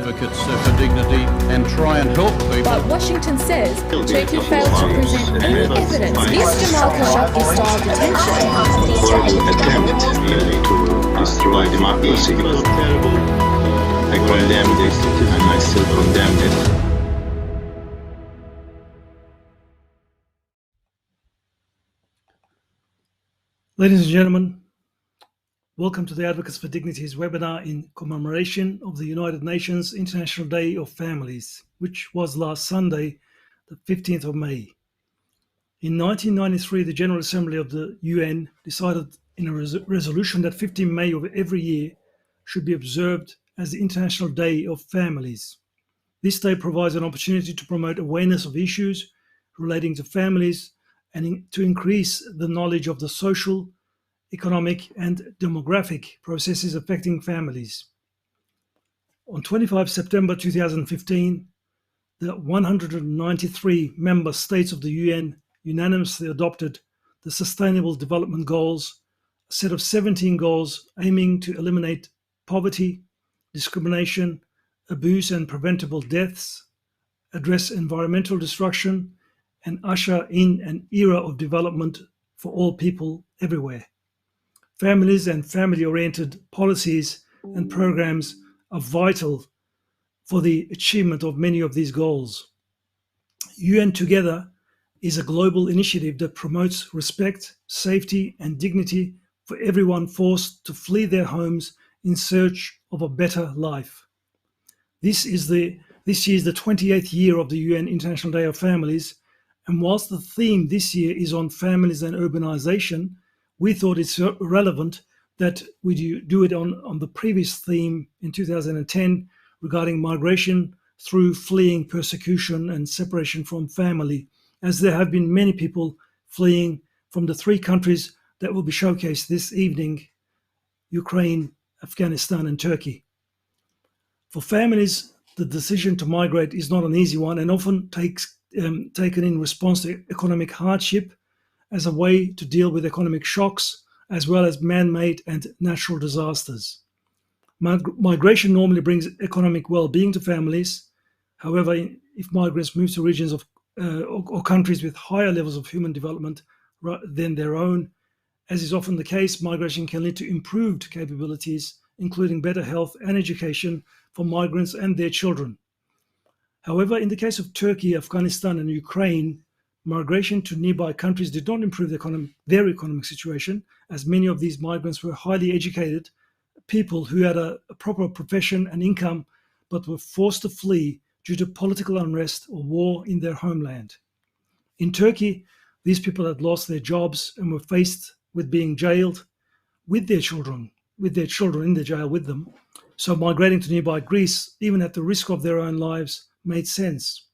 advocates for dignity and try and help people. But Washington says Turkey failed to present any evidence. Is Jamal Khashoggi-style detention attempt really to destroy democracy. I condemned it and I still condemn it. Ladies and gentlemen, welcome to the Advocates for Dignity's webinar in commemoration of the United Nations International Day of Families, which was last Sunday, the 15th of May. In 1993, the General Assembly of the UN decided in a resolution that 15 May of every year should be observed as the International Day of Families. This day provides an opportunity to promote awareness of issues relating to families and to increase the knowledge of the social, economic, and demographic processes affecting families. On 25 September 2015, the 193 member states of the UN unanimously adopted the Sustainable Development Goals, a set of 17 goals aiming to eliminate poverty, discrimination, abuse and preventable deaths, address environmental destruction, and usher in an era of development for all people everywhere. Families and family-oriented policies and programs are vital for the achievement of many of these goals. UN Together is a global initiative that promotes respect, safety, and dignity for everyone forced to flee their homes in search of a better life. This year is the 28th year of the UN International Day of Families, and whilst the theme this year is on families and urbanization, we thought it's relevant that we do it on the previous theme in 2010 regarding migration through fleeing persecution and separation from family, as there have been many people fleeing from the three countries that will be showcased this evening: Ukraine, Afghanistan, and Turkey. For families, the decision to migrate is not an easy one and often taken in response to economic hardship as a way to deal with economic shocks, as well as man-made and natural disasters. Migration normally brings economic well-being to families. However, if migrants move to regions or countries with higher levels of human development than their own, as is often the case, migration can lead to improved capabilities, including better health and education for migrants and their children. However, in the case of Turkey, Afghanistan, and Ukraine, migration to nearby countries did not improve their economic situation, as many of these migrants were highly educated people who had a proper profession and income, but were forced to flee due to political unrest or war in their homeland. In Turkey, these people had lost their jobs and were faced with being jailed with their children in the jail with them. So migrating to nearby Greece, even at the risk of their own lives, made sense.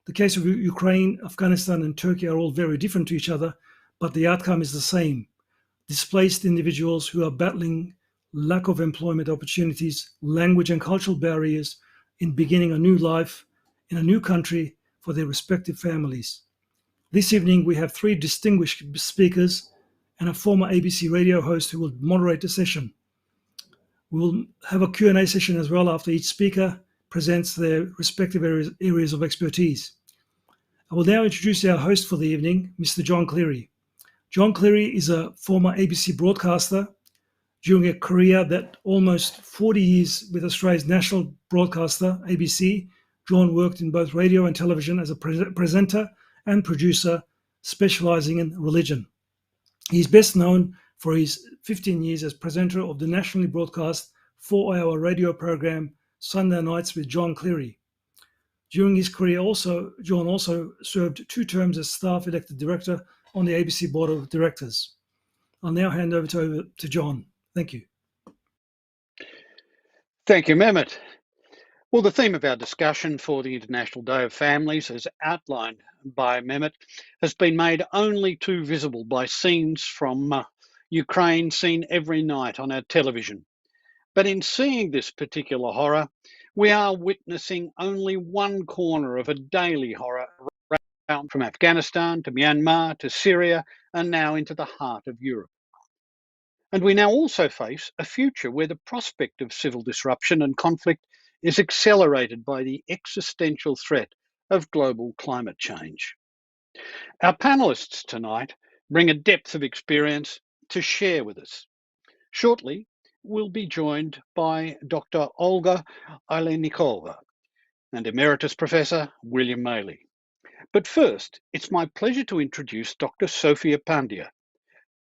The case of Ukraine, Afghanistan, and Turkey are all very different to each other, but the outcome is the same. Displaced individuals who are battling lack of employment opportunities, language and cultural barriers in beginning a new life in a new country for their respective families. This evening, we have three distinguished speakers and a former ABC radio host who will moderate the session. We will have a Q&A session as well after each speaker presents their respective areas of expertise. I will now introduce our host for the evening, Mr. John Cleary. John Cleary is a former ABC broadcaster. During a career that almost 40 years with Australia's national broadcaster, ABC, John worked in both radio and television as a presenter and producer, specialising in religion. He's best known for his 15 years as presenter of the nationally broadcast 4-hour radio program Sunday Nights with John Cleary. During his career, John also served 2 terms as staff elected director on the ABC Board of Directors. I'll now hand over to John. Thank you. Thank you, Mehmet. Well, the theme of our discussion for the International Day of Families, as outlined by Mehmet, has been made only too visible by scenes from Ukraine seen every night on our television. But in seeing this particular horror, we are witnessing only one corner of a daily horror around from Afghanistan to Myanmar to Syria and now into the heart of Europe. And we now also face a future where the prospect of civil disruption and conflict is accelerated by the existential threat of global climate change. Our panellists tonight bring a depth of experience to share with us. Shortly, we'll be joined by Dr. Olga Olanikova and Emeritus Professor William Maley. But first, it's my pleasure to introduce Dr. Sofia Pandya,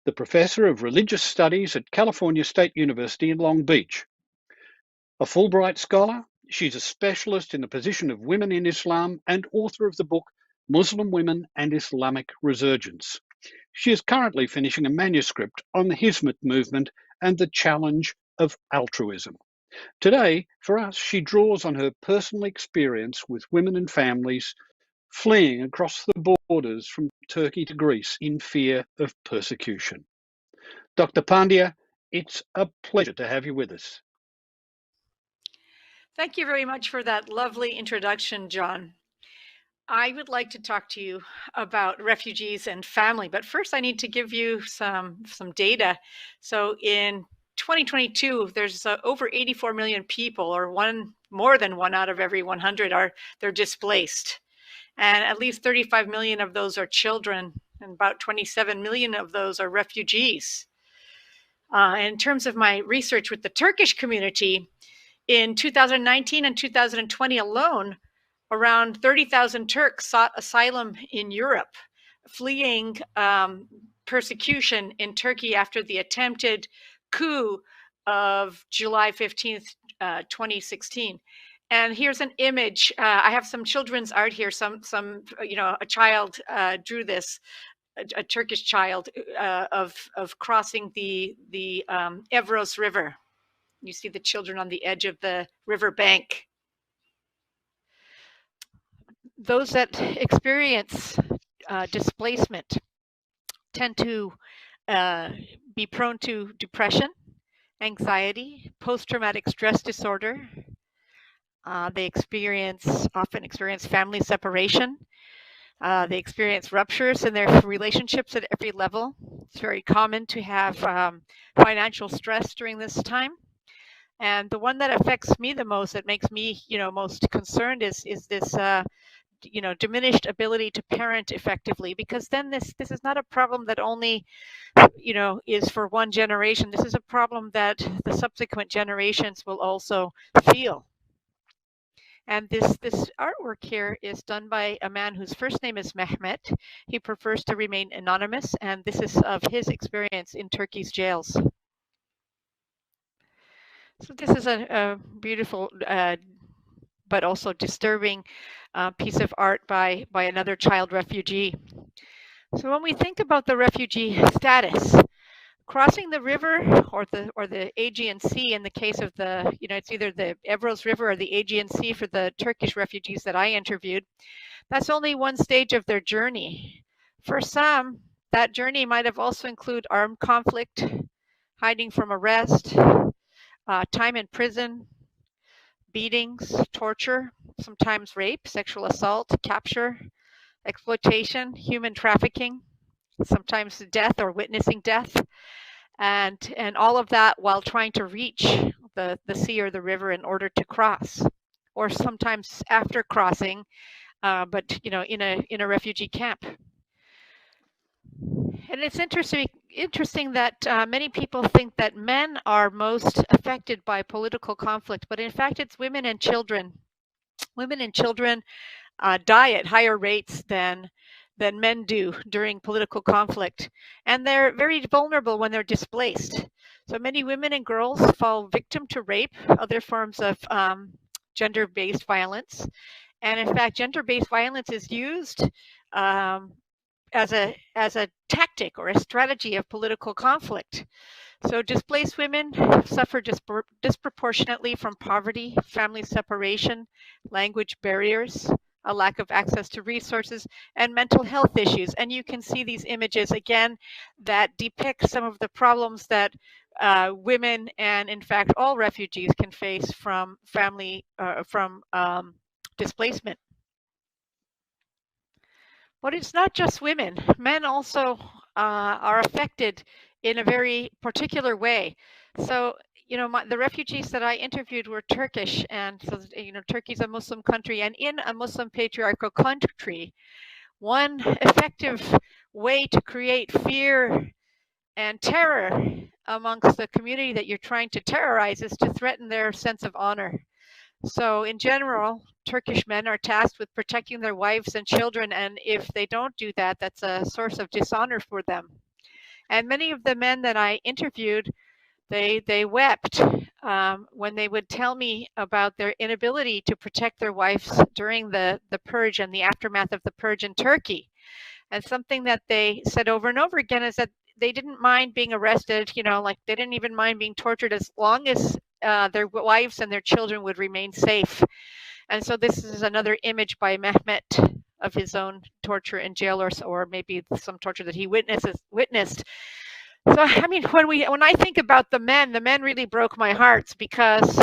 the Professor of Religious Studies at California State University in Long Beach. A Fulbright scholar, she's a specialist in the position of women in Islam and author of the book Muslim Women and Islamic Resurgence. She is currently finishing a manuscript on the Hizmet movement and the challenge of altruism. Today, for us, she draws on her personal experience with women and families fleeing across the borders from Turkey to Greece in fear of persecution. Dr. Pandya, it's a pleasure to have you with us. Thank you very much for that lovely introduction, John. I would like to talk to you about refugees and family, but first I need to give you some data. So in 2022, there's over 84 million people, or more than one out of every 100 they're displaced. And at least 35 million of those are children, and about 27 million of those are refugees. In terms of my research with the Turkish community, in 2019 and 2020 alone, around 30,000 Turks sought asylum in Europe, fleeing persecution in Turkey after the attempted coup of July 15th, 2016. And here's an image. I have some children's art here. A child drew this, a Turkish child, of crossing the Evros River. You see the children on the edge of the river bank. Those that experience displacement tend to be prone to depression, anxiety, post-traumatic stress disorder. They often experience family separation. They experience ruptures in their relationships at every level. It's very common to have financial stress during this time. And the one that affects me the most, that makes me, most concerned, is this, diminished ability to parent effectively. Because then this is not a problem that only, is for one generation. This is a problem that the subsequent generations will also feel. And this artwork here is done by a man whose first name is Mehmet. He prefers to remain anonymous, and this is of his experience in Turkey's jails. So this is a beautiful but also disturbing piece of art by another child refugee. So when we think about the refugee status, crossing the river or the Aegean Sea, in the case of it's either the Evros River or the Aegean Sea for the Turkish refugees that I interviewed, that's only one stage of their journey. For some, that journey might have also included armed conflict, hiding from arrest, time in prison, beatings, torture, sometimes rape, sexual assault, capture, exploitation, human trafficking, sometimes death or witnessing death. And all of that while trying to reach the sea or the river in order to cross, or sometimes after crossing, but in a refugee camp. And it's interesting that many people think that men are most affected by political conflict, but in fact it's women and children. Women and children die at higher rates than men do during political conflict. And they're very vulnerable when they're displaced. So many women and girls fall victim to rape, other forms of gender-based violence. And in fact, gender-based violence is used as a tactic or a strategy of political conflict. So displaced women suffer disproportionately from poverty, family separation, language barriers, a lack of access to resources, and mental health issues. And you can see these images again that depict some of the problems that women and in fact all refugees can face from displacement. But it's not just women. Men also are affected in a very particular way. So the refugees that I interviewed were Turkish, and so Turkey's a Muslim country, and in a Muslim patriarchal country, one effective way to create fear and terror amongst the community that you're trying to terrorize is to threaten their sense of honor. So in general, Turkish men are tasked with protecting their wives and children, and if they don't do that, that's a source of dishonor for them. And many of the men that I interviewed, they wept when they would tell me about their inability to protect their wives during the purge and the aftermath of the purge in Turkey. And something that they said over and over again is that they didn't mind being arrested, like they didn't even mind being tortured as long as their wives and their children would remain safe. And so this is another image by Mehmet of his own torture in jail, or maybe some torture that he witnessed. So I mean, when I think about the men really broke my heart, because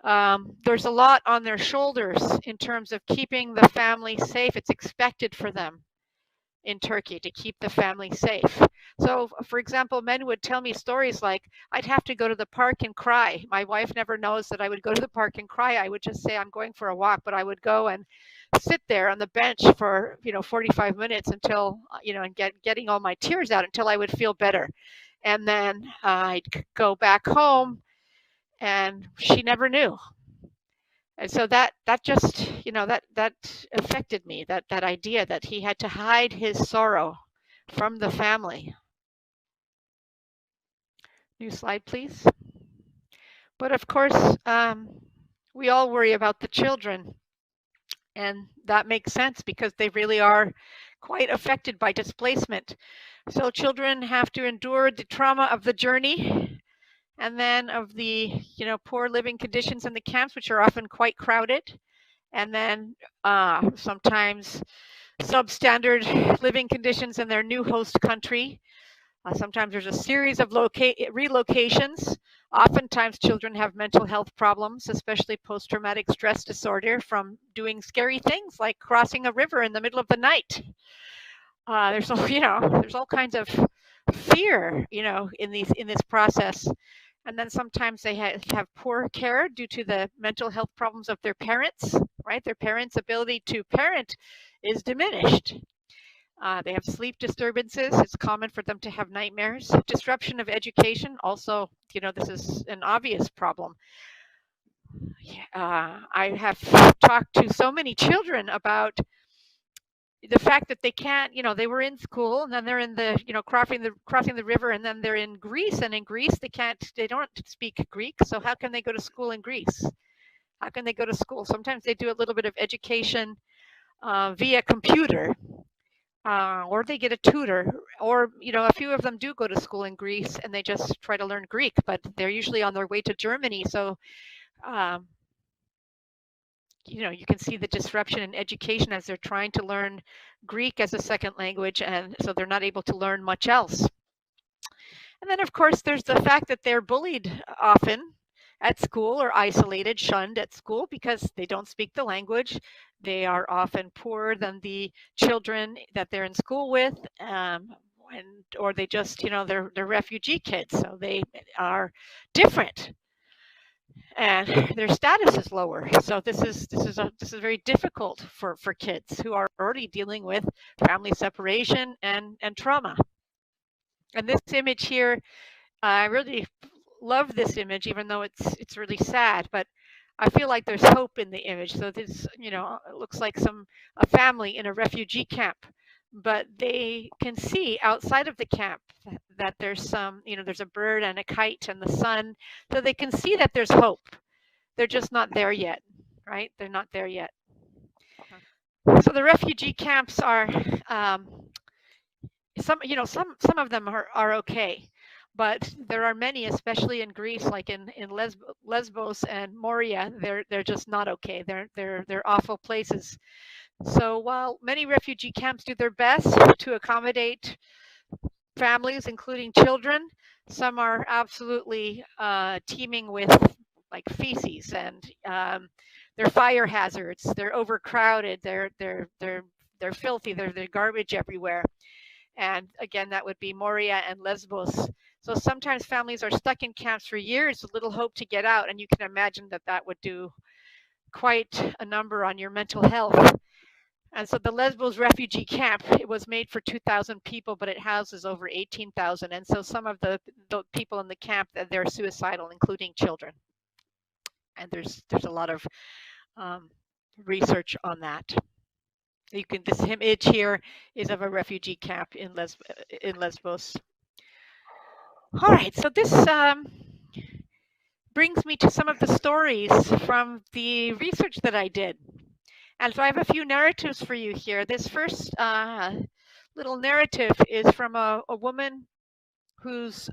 there's a lot on their shoulders in terms of keeping the family safe. It's expected for them in Turkey to keep the family safe. So, for example, men would tell me stories like, I'd have to go to the park and cry. My wife never knows that I would go to the park and cry. I would just say I'm going for a walk, but I would go and sit there on the bench for 45 minutes until and getting all my tears out until I would feel better. And then I'd go back home, and she never knew. And so that just that affected me, that idea that he had to hide his sorrow from the family. New slide, please. But of course, we all worry about the children, and that makes sense because they really are quite affected by displacement. So children have to endure the trauma of the journey, and then of the poor living conditions in the camps, which are often quite crowded, and then sometimes substandard living conditions in their new host country. Sometimes there's a series of relocations. Oftentimes children have mental health problems, especially post-traumatic stress disorder from doing scary things like crossing a river in the middle of the night. There's all kinds of fear, in this process. And then sometimes they have poor care due to the mental health problems of their parents, right? Their parents' ability to parent is diminished. They have sleep disturbances. It's common for them to have nightmares. Disruption of education, also, this is an obvious problem. I have talked to so many children about the fact that they can't, they were in school, and then they're in the, crossing the river, and then they're in Greece, and in Greece they don't speak Greek. So how can they go to school in Greece? How can they go to school? Sometimes they do a little bit of education via computer, or they get a tutor, or a few of them do go to school in Greece and they just try to learn Greek, but they're usually on their way to Germany. So you can see the disruption in education as they're trying to learn Greek as a second language, and so they're not able to learn much else. And then of course there's the fact that they're bullied often at school, or isolated, shunned at school because they don't speak the language. They are often poorer than the children that they're in school with, or they just, they're refugee kids, so they are different, and their status is lower. So this is very difficult for kids who are already dealing with family separation and trauma. And this image here, I really love this image, even though it's really sad, but I feel like there's hope in the image. So this, it looks like a family in a refugee camp, but they can see outside of the camp that there's there's a bird and a kite and the sun, so they can see that there's hope. They're just not there yet, right? They're not there yet. So the refugee camps are some of them are okay. But there are many, especially in Greece, like in Lesbos and Moria, they're just not okay. They're awful places. So while many refugee camps do their best to accommodate families, including children, some are absolutely teeming with like feces, and they're fire hazards. They're overcrowded. They're filthy. They're garbage everywhere. And again, that would be Moria and Lesbos. So sometimes families are stuck in camps for years with little hope to get out, and you can imagine that that would do quite a number on your mental health. And so the Lesbos refugee camp, it was made for 2,000 people, but it houses over 18,000. And so some of the people in the camp, they're suicidal, including children. And there's a lot of research on that. You can, this image here is of a refugee camp in Lesbos. All right, so this brings me to some of the stories from the research that I did. And so I have a few narratives for you here. This first little narrative is from a woman whose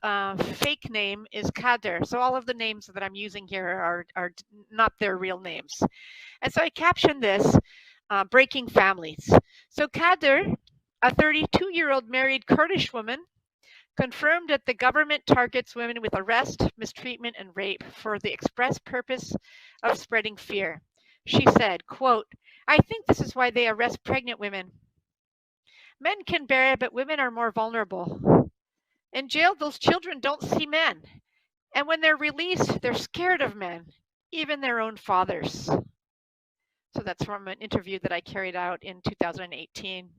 fake name is Kader. So all of the names that I'm using here are not their real names. And so I captioned this, Breaking Families. So Kader, a 32-year-old married Kurdish woman, confirmed that the government targets women with arrest, mistreatment, and rape for the express purpose of spreading fear. She said, quote, "I think this is why they arrest pregnant women. Men can bear it, but women are more vulnerable. In jail, those children don't see men. And when they're released, they're scared of men, even their own fathers." So that's from an interview that I carried out in 2018.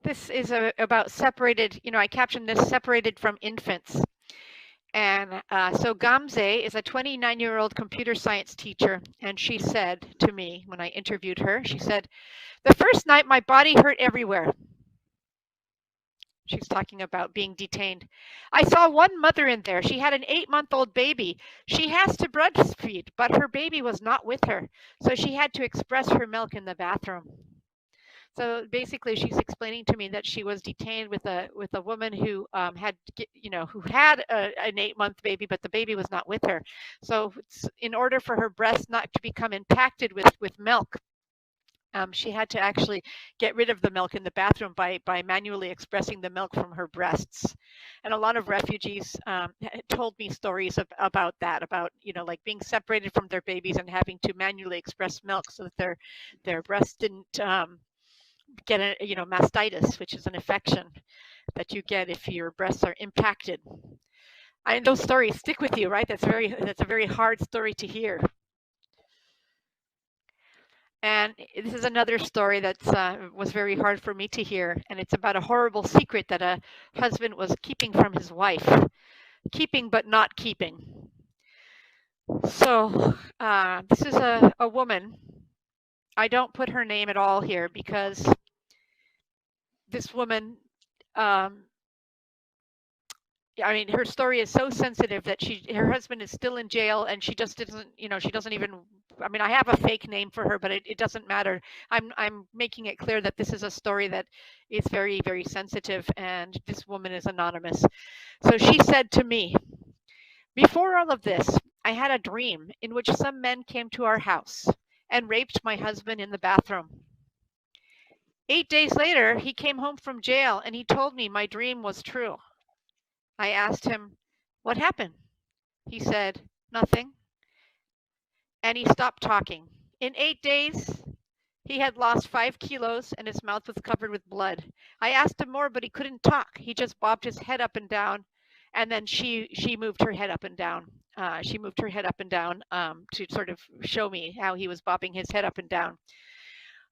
This is about separated, I captioned this separated from infants. And so Gamze is a 29-year-old computer science teacher. And she said to me when I interviewed her, she said, "The first night my body hurt everywhere." She's talking about being detained. "I saw one mother in there. She had an 8-month-old baby. She has to breastfeed, but her baby was not with her. So she had to express her milk in the bathroom." So basically, she's explaining to me that she was detained with a woman who had an 8-month baby, but the baby was not with her. So in order for her breast not to become impacted with milk, she had to actually get rid of the milk in the bathroom by manually expressing the milk from her breasts. And a lot of refugees told me stories about that, about like being separated from their babies and having to manually express milk so that their breasts didn't get mastitis, which is an infection that you get if your breasts are impacted. And those stories stick with you, right? That's a very hard story to hear. And this is another story that was very hard for me to hear, and it's about a horrible secret that a husband was keeping from his wife, keeping but not keeping. So this is a woman. I don't put her name at all here because this woman, her story is so sensitive that her husband is still in jail, and she just doesn't, she doesn't even, I have a fake name for her, but it doesn't matter. I'm making it clear that this is a story that is very, very sensitive, and this woman is anonymous. So she said to me, "Before all of this, I had a dream in which some men came to our house and raped my husband in the bathroom. 8 days later, he came home from jail and he told me my dream was true. I asked him, 'What happened?' He said, 'Nothing.' And he stopped talking. In 8 days, he had lost 5 kilos and his mouth was covered with blood. I asked him more, but he couldn't talk. He just bobbed his head up and down. And then she moved her head up and down. She moved her head up and down to sort of show me how he was bobbing his head up and down.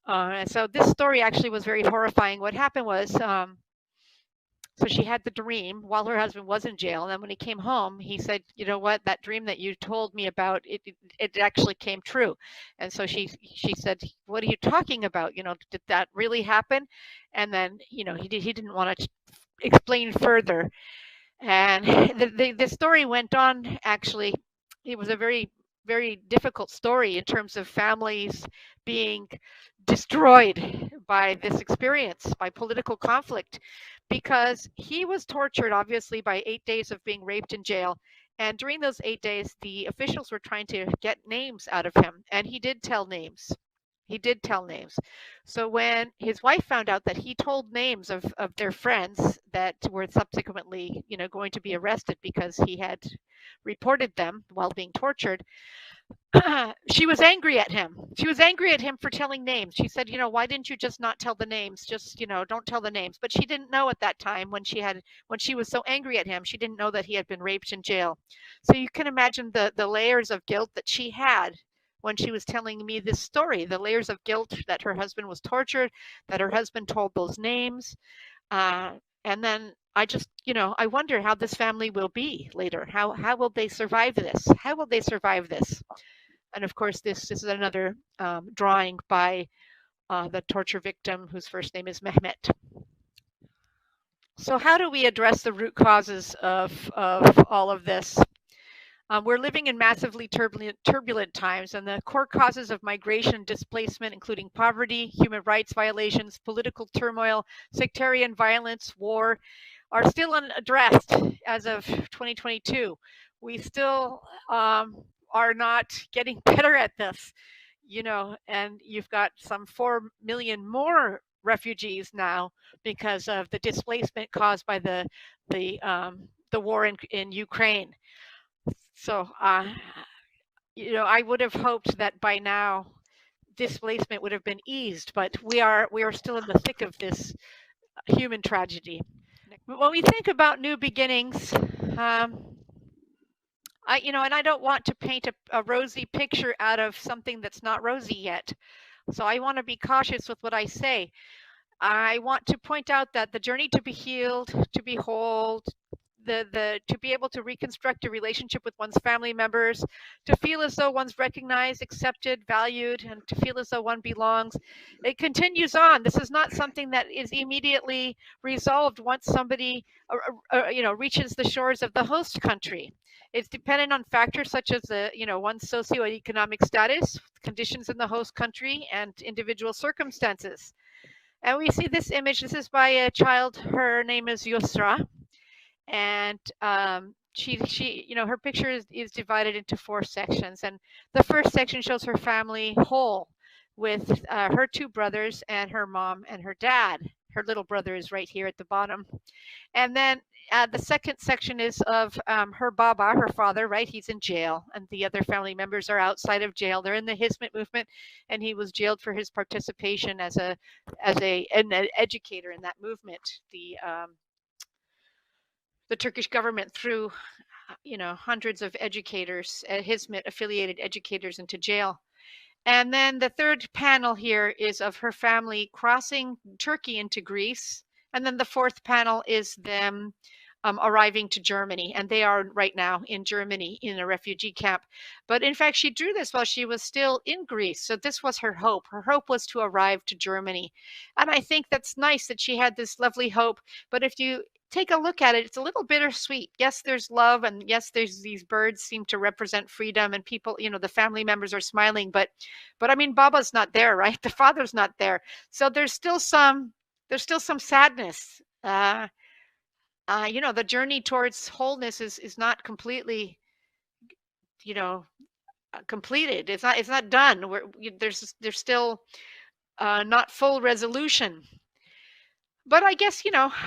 And so this story actually was very horrifying. What happened was, so she had the dream while her husband was in jail. And then when he came home, he said, "You know what, that dream that you told me about, it actually came true." And so she said, "What are you talking about? Did that really happen?" And then, he didn't want to explain further. And the story went on, actually. It was a very, very difficult story in terms of families being destroyed by this experience, by political conflict, because he was tortured, obviously, by 8 days of being raped in jail. And during those 8 days, the officials were trying to get names out of him, and he did tell names. He did tell names. So when his wife found out that he told names of their friends that were subsequently, going to be arrested because he had reported them while being tortured, she was angry at him. She was angry at him for telling names. She said, why didn't you just not tell the names? Just, don't tell the names. But she didn't know at that time when she was so angry at him, she didn't know that he had been raped in jail. So you can imagine the layers of guilt that she had when she was telling me this story, the layers of guilt that her husband was tortured, that her husband told those names. And then I just, I wonder how this family will be later. How will they survive this? How will they survive this? And of course, this is another drawing by the torture victim whose first name is Mehmet. So how do we address the root causes of all of this? We're living in massively turbulent times, and the core causes of migration and displacement, including poverty, human rights violations, political turmoil, sectarian violence, war, are still unaddressed as of 2022. We still are not getting better at this, and you've got some 4 million more refugees now because of the displacement caused by the war in Ukraine. So, I would have hoped that by now displacement would have been eased, but we are still in the thick of this human tragedy. When we think about new beginnings, I don't want to paint a rosy picture out of something that's not rosy yet. So I want to be cautious with what I say. I want to point out that the journey to be healed, to be whole, to be able to reconstruct a relationship with one's family members, to feel as though one's recognized, accepted, valued, and to feel as though one belongs, it continues on. This is not something that is immediately resolved once somebody reaches the shores of the host country. It's dependent on factors such as one's socioeconomic status, conditions in the host country, and individual circumstances. And we see this image. This is by a child. Her name is Yusra. And she her picture is divided into 4 sections, and the first section shows her family whole with her 2 brothers and her mom and her dad. Her little brother is right here at the bottom. And then the second section is of her baba, her father, right? He's in jail, and the other family members are outside of jail. They're in the Hizmet movement, and he was jailed for his participation as an educator in that movement. The Turkish government threw, hundreds of educators, Hizmet affiliated educators, into jail. And then the third panel here is of her family crossing Turkey into Greece. And then the fourth panel is them arriving to Germany. And they are right now in Germany in a refugee camp. But in fact, she drew this while she was still in Greece. So this was her hope. Her hope was to arrive to Germany. And I think that's nice that she had this lovely hope. But if you take a look at it, it's a little bittersweet. Yes, there's love, and yes, there's these birds seem to represent freedom, and people, the family members are smiling, but I mean, Baba's not there, right? The father's not there. So there's still some sadness. The journey towards wholeness is not completely, completed. It's not done. There's still not full resolution. But I guess,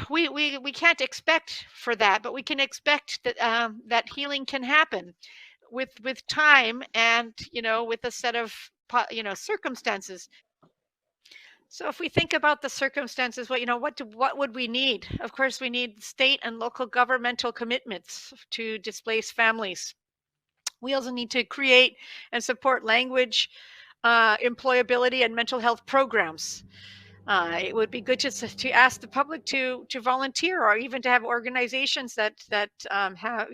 we can't expect for that, but we can expect that that healing can happen with time and, with a set of, circumstances. So if we think about the circumstances, what would we need? Of course, we need state and local governmental commitments to displaced families. We also need to create and support language, employability, and mental health programs. It would be good to ask the public to volunteer, or even to have organizations that have,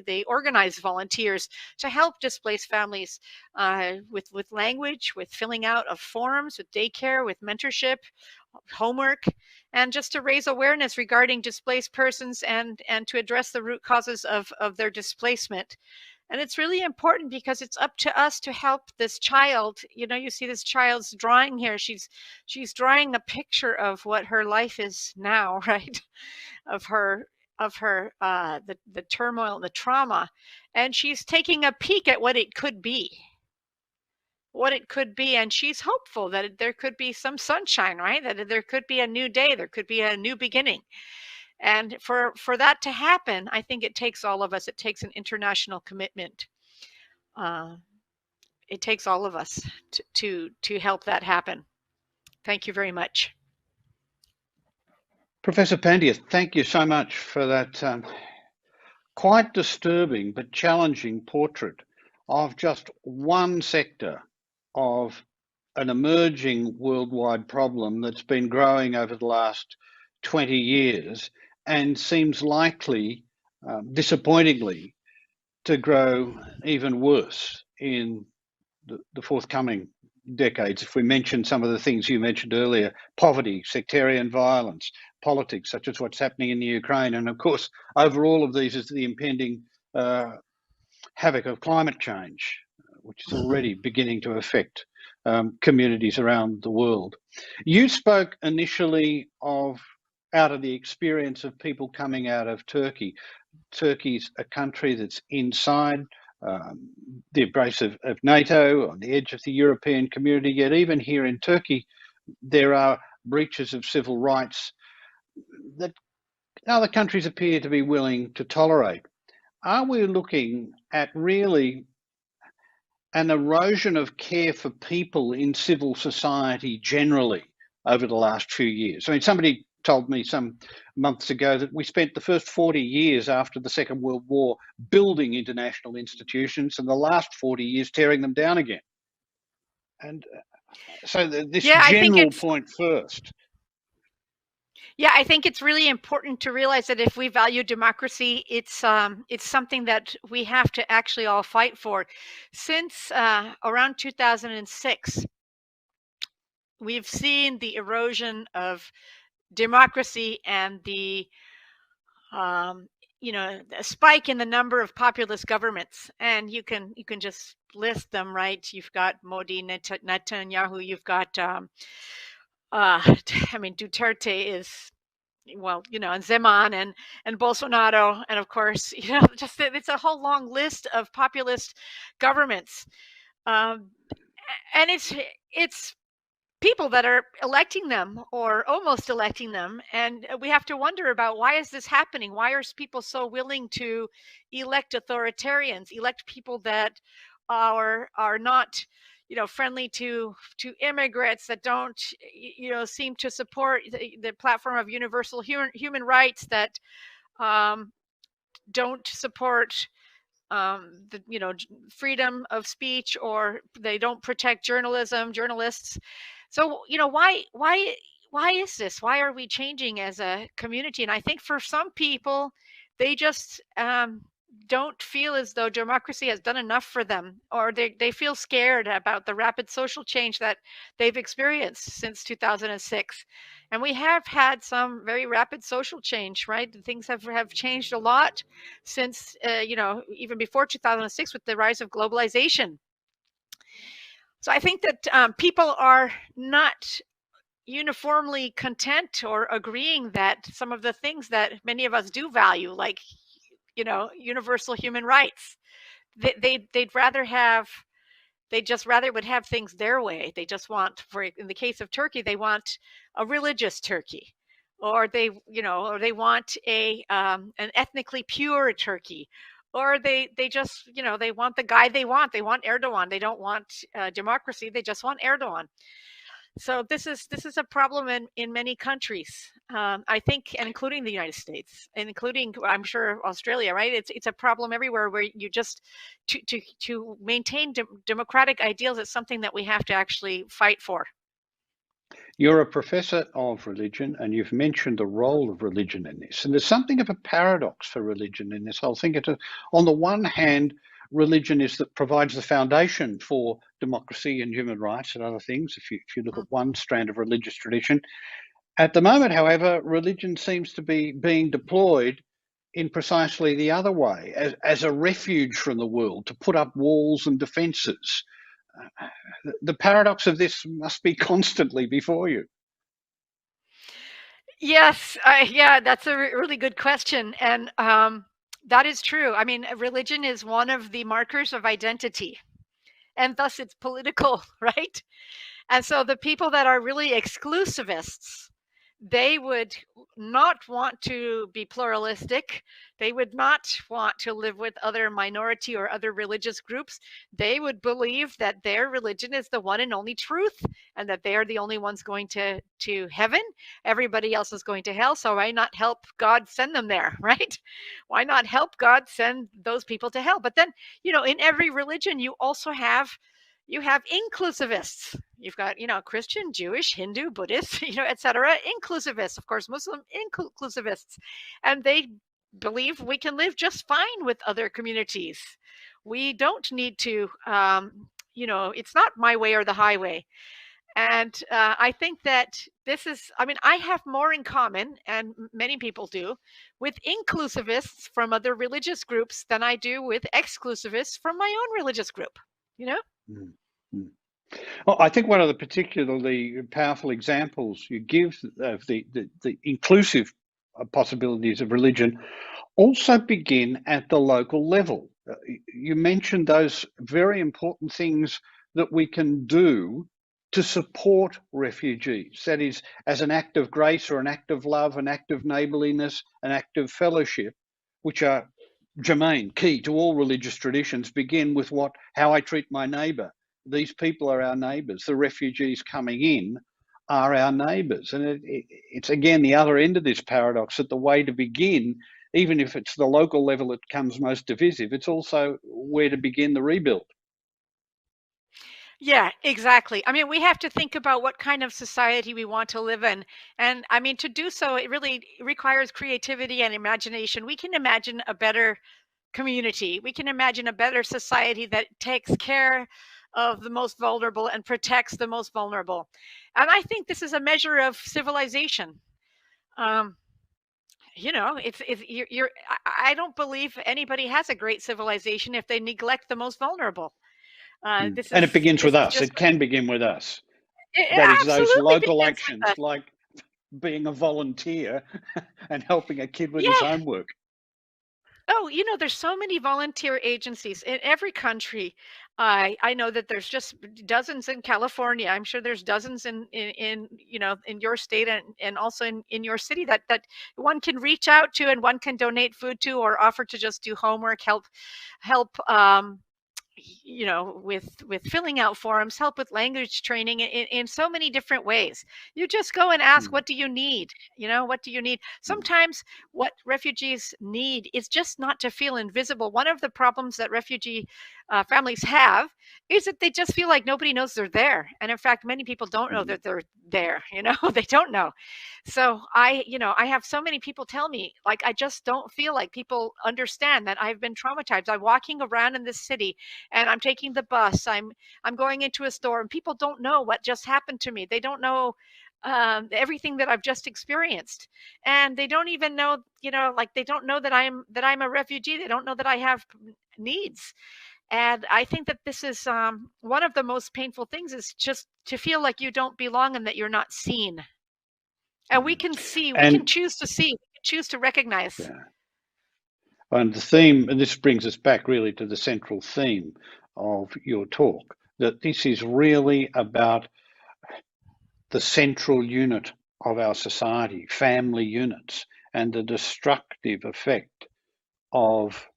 they organize volunteers to help displaced families with language, with filling out of forms, with daycare, with mentorship, homework, and just to raise awareness regarding displaced persons and to address the root causes of their displacement. And it's really important because it's up to us to help this child. You see this child's drawing here. She's drawing a picture of what her life is now, right? Of the turmoil and the trauma. And she's taking a peek at what it could be. And she's hopeful that there could be some sunshine, right? That there could be a new day. There could be a new beginning. And for that to happen, I think it takes all of us. It takes an international commitment. it takes all of us to help that happen. Thank you very much. Professor Pandya, thank you so much for that quite disturbing but challenging portrait of just one sector of an emerging worldwide problem that's been growing over the last 20 years and seems likely, disappointingly, to grow even worse in the forthcoming decades. If we mention some of the things you mentioned earlier, poverty, sectarian violence, politics, such as what's happening in the Ukraine, and of course, over all of these is the impending havoc of climate change, which is already beginning to affect communities around the world. You spoke initially out of the experience of people coming out of Turkey. Turkey's a country that's inside the embrace of NATO, on the edge of the European community, yet even here in Turkey, there are breaches of civil rights that other countries appear to be willing to tolerate. Are we looking at really an erosion of care for people in civil society generally over the last few years? I mean, somebody told me some months ago that we spent the first 40 years after the Second World War building international institutions and the last 40 years tearing them down again. And so this general point first. Yeah, I think it's really important to realize that if we value democracy, it's something that we have to actually all fight for. Since around 2006, we've seen the erosion of democracy and the a spike in the number of populist governments, and you can just list them, right? You've got Modi, Netanyahu, you've got Duterte is, and Zeman and Bolsonaro, and of course, just it's a whole long list of populist governments, and it's people that are electing them or almost electing them, and we have to wonder about why is this happening? Why are people so willing to elect authoritarians, elect people that are not friendly to immigrants, that don't seem to support the platform of universal human rights, that don't support freedom of speech, or they don't protect journalists. So why is this? Why are we changing as a community? And I think for some people, they just don't feel as though democracy has done enough for them, or they feel scared about the rapid social change that they've experienced since 2006. And we have had some very rapid social change, right? Things have changed a lot since, even before 2006 with the rise of globalization. So I think that people are not uniformly content or agreeing that some of the things that many of us do value, like universal human rights, they'd rather would have things their way. They just want, in the case of Turkey, they want a religious Turkey, or they want an ethnically pure Turkey, or they just they want the guy they want. They want Erdogan. They don't want democracy. They just want Erdogan. So this is a problem in many countries, I think, and including the United States, and including, I'm sure, Australia, right? It's a problem everywhere, where you just to maintain democratic ideals is something that we have to actually fight for. You're a professor of religion, and you've mentioned the role of religion in this. And there's something of a paradox for religion in this whole thing. On the one hand, religion provides the foundation for democracy and human rights and other things, if you look at one strand of religious tradition. At the moment, however, religion seems to be being deployed in precisely the other way, as a refuge from the world, to put up walls and defences. The paradox of this must be constantly before you. Yes, that's a really good question. And that is true. I mean, religion is one of the markers of identity, and thus it's political, right? And so the people that are really exclusivists, they would not want to be pluralistic. They would not want to live with other minority or other religious groups. They would believe that their religion is the one and only truth, and that they are the only ones going to heaven. Everybody else is going to hell. So why not help God send them there, right? Why not help God send those people to hell? But then, in every religion, you also have inclusivists. You've got, Christian, Jewish, Hindu, Buddhist, etc. Inclusivists, of course, Muslim inclusivists. And they believe we can live just fine with other communities. We don't need to, it's not my way or the highway. And I think that I have more in common, and many people do, with inclusivists from other religious groups than I do with exclusivists from my own religious group, Mm-hmm. Well, I think one of the particularly powerful examples you give of the inclusive possibilities of religion also begin at the local level. You mentioned those very important things that we can do to support refugees. That is, as an act of grace or an act of love, an act of neighbourliness, an act of fellowship, which are germane, key to all religious traditions, begin with how I treat my neighbour. These people are our neighbours. The refugees coming in are our neighbours. And it's again the other end of this paradox, that the way to begin, even if it's the local level that comes most divisive, it's also where to begin the rebuild. Yeah, exactly. We have to think about what kind of society we want to live in. And to do so, it really requires creativity and imagination. We can imagine a better community. We can imagine a better society that takes care of the most vulnerable and protects the most vulnerable. And I think this is a measure of civilization. I don't believe anybody has a great civilization if they neglect the most vulnerable. And it begins with us. It can begin with us. That is those local actions, like being a volunteer and helping a kid with his homework. Oh, there's so many volunteer agencies in every country. I know that there's just dozens in California. I'm sure there's dozens in your state and also in your city that one can reach out to, and one can donate food to, or offer to just do homework, help with filling out forms, help with language training in so many different ways. You just go and ask, what do you need? What do you need? Sometimes what refugees need is just not to feel invisible. One of the problems that refugee families have is that they just feel like nobody knows they're there. And in fact, many people don't know that they're there. They don't know. So I have so many people tell me, like, I just don't feel like people understand that I've been traumatized. I'm walking around in this city and I'm taking the bus. I'm going into a store, and people don't know what just happened to me. They don't know everything that I've just experienced, and they don't even know, they don't know that I'm a refugee. They don't know that I have needs. And I think that this is one of the most painful things, is just to feel like you don't belong and that you're not seen. And we can see, we can choose to see, we can choose to recognize. Yeah. And the theme, and this brings us back really to the central theme of your talk, that this is really about the central unit of our society, family units, and the destructive effect of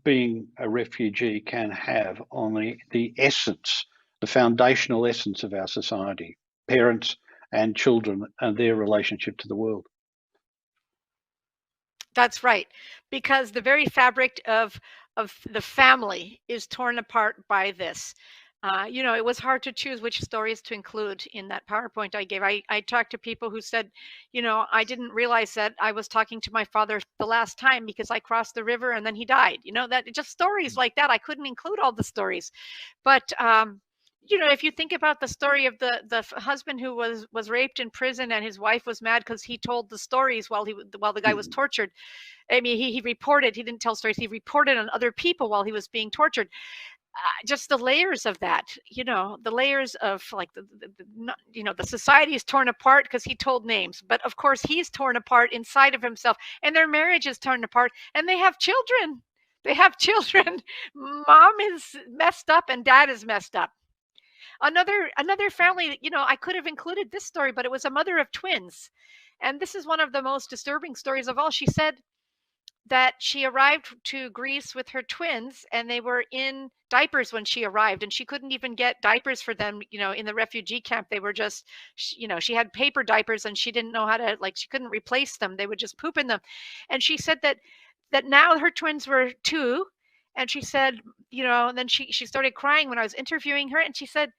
being a refugee can have on the essence, the foundational essence of our society, parents and children and their relationship to the world. That's right, because the very fabric of the family is torn apart by this. It was hard to choose which stories to include in that PowerPoint I gave. I talked to people who said, I didn't realize that I was talking to my father the last time because I crossed the river and then he died. That just stories like that. I couldn't include all the stories, but if you think about the story of the husband who was raped in prison, and his wife was mad because he told the stories while the guy was tortured. I mean, he reported. He didn't tell stories. He reported on other people while he was being tortured. Just the layers of that, the layers of, like, the society is torn apart because he told names, but of course he's torn apart inside of himself, and their marriage is torn apart, and they have children. Mom is messed up and dad is messed up. Another family, I could have included this story, but it was a mother of twins. And this is one of the most disturbing stories of all. She said that she arrived to Greece with her twins and they were in diapers when she arrived, and she couldn't even get diapers for them, in the refugee camp. They were just, she had paper diapers and she didn't know how to, she couldn't replace them. They would just poop in them. And she said that now her twins were 2, and she said, and then she started crying when I was interviewing her, and she said,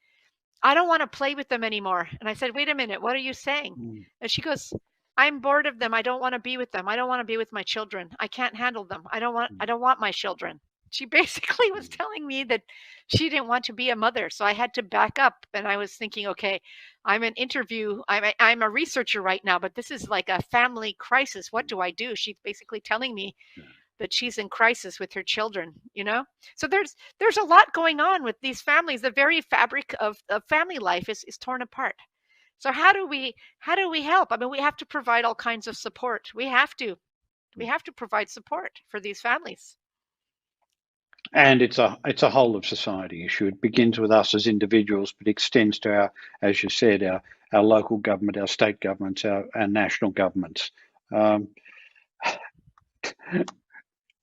I don't want to play with them anymore. And I said, wait a minute, what are you saying? And she goes, I'm bored of them. I don't want to be with them. I don't want to be with my children. I can't handle them. I don't want my children. She basically was telling me that she didn't want to be a mother. So I had to back up, and I was thinking, okay, I'm a researcher right now, but this is like a family crisis. What do I do? She's basically telling me that she's in crisis with her children, So there's a lot going on with these families. The very fabric of family life is torn apart. So how do we help? I mean, we have to provide all kinds of support. We have to provide support for these families. And it's a whole of society issue. It begins with us as individuals, but extends to our, as you said, our local government, our state governments, our national governments. Do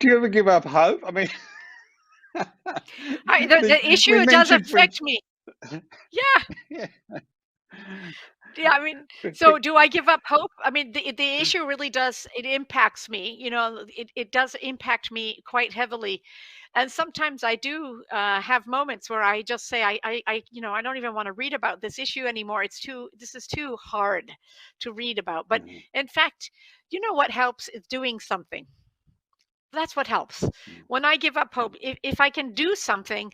you ever give up hope? I mean, the issue does affect me. Yeah. Yeah, I mean, so do I give up hope? I mean, the issue really does, it impacts me, it does impact me quite heavily. And sometimes I do have moments where I just say, I don't even want to read about this issue anymore. This is too hard to read about. But in fact, what helps is doing something. That's what helps. When I give up hope, if I can do something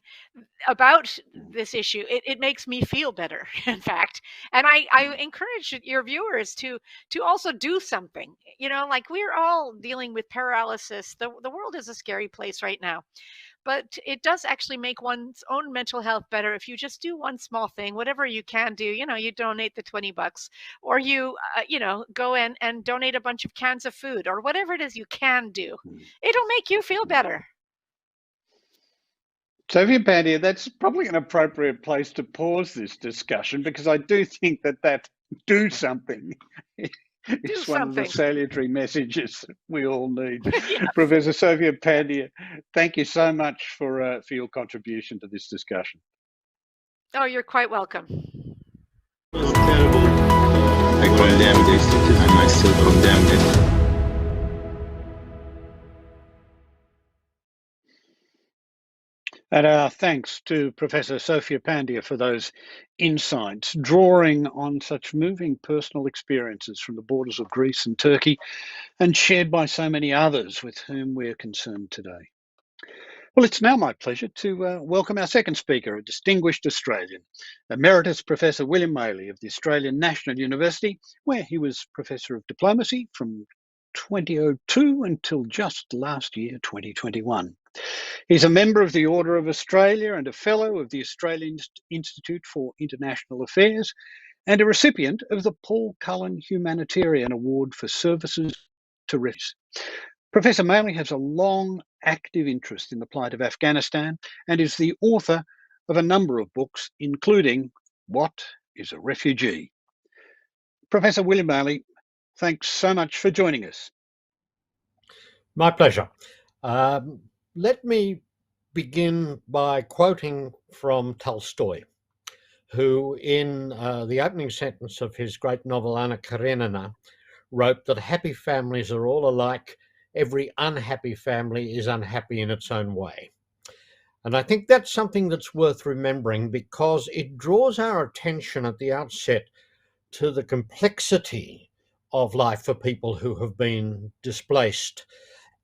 about this issue, it makes me feel better, in fact. And I encourage your viewers to also do something. We're all dealing with paralysis. The world is a scary place right now. But it does actually make one's own mental health better if you just do one small thing, whatever you can do. You donate the $20, or you go and donate a bunch of cans of food, or whatever it is you can do. It'll make you feel better. Sofia Pandya, that's probably an appropriate place to pause this discussion, because I do think that do something is one of the salutary messages we all need. Yes. Professor Sofia Pandya, thank you so much for your contribution to this discussion. Oh, you're quite welcome. It was terrible. I condemned this and I still condemn it. And our thanks to Professor Sofia Pandya for those insights, drawing on such moving personal experiences from the borders of Greece and Turkey, and shared by so many others with whom we're concerned today. Well, it's now my pleasure to welcome our second speaker, a distinguished Australian, Emeritus Professor William Maley of the Australian National University, where he was Professor of Diplomacy from 2002 until just last year, 2021. He's a member of the Order of Australia and a Fellow of the Australian Institute for International Affairs, and a recipient of the Paul Cullen Humanitarian Award for Services to Refugees. Professor Maley has a long, active interest in the plight of Afghanistan and is the author of a number of books, including What is a Refugee? Professor William Maley, thanks so much for joining us. My pleasure. Let me begin by quoting from Tolstoy, who in the opening sentence of his great novel Anna Karenina wrote that happy families are all alike. Every unhappy family is unhappy in its own way. And I think that's something that's worth remembering, because it draws our attention at the outset to the complexity of life for people who have been displaced,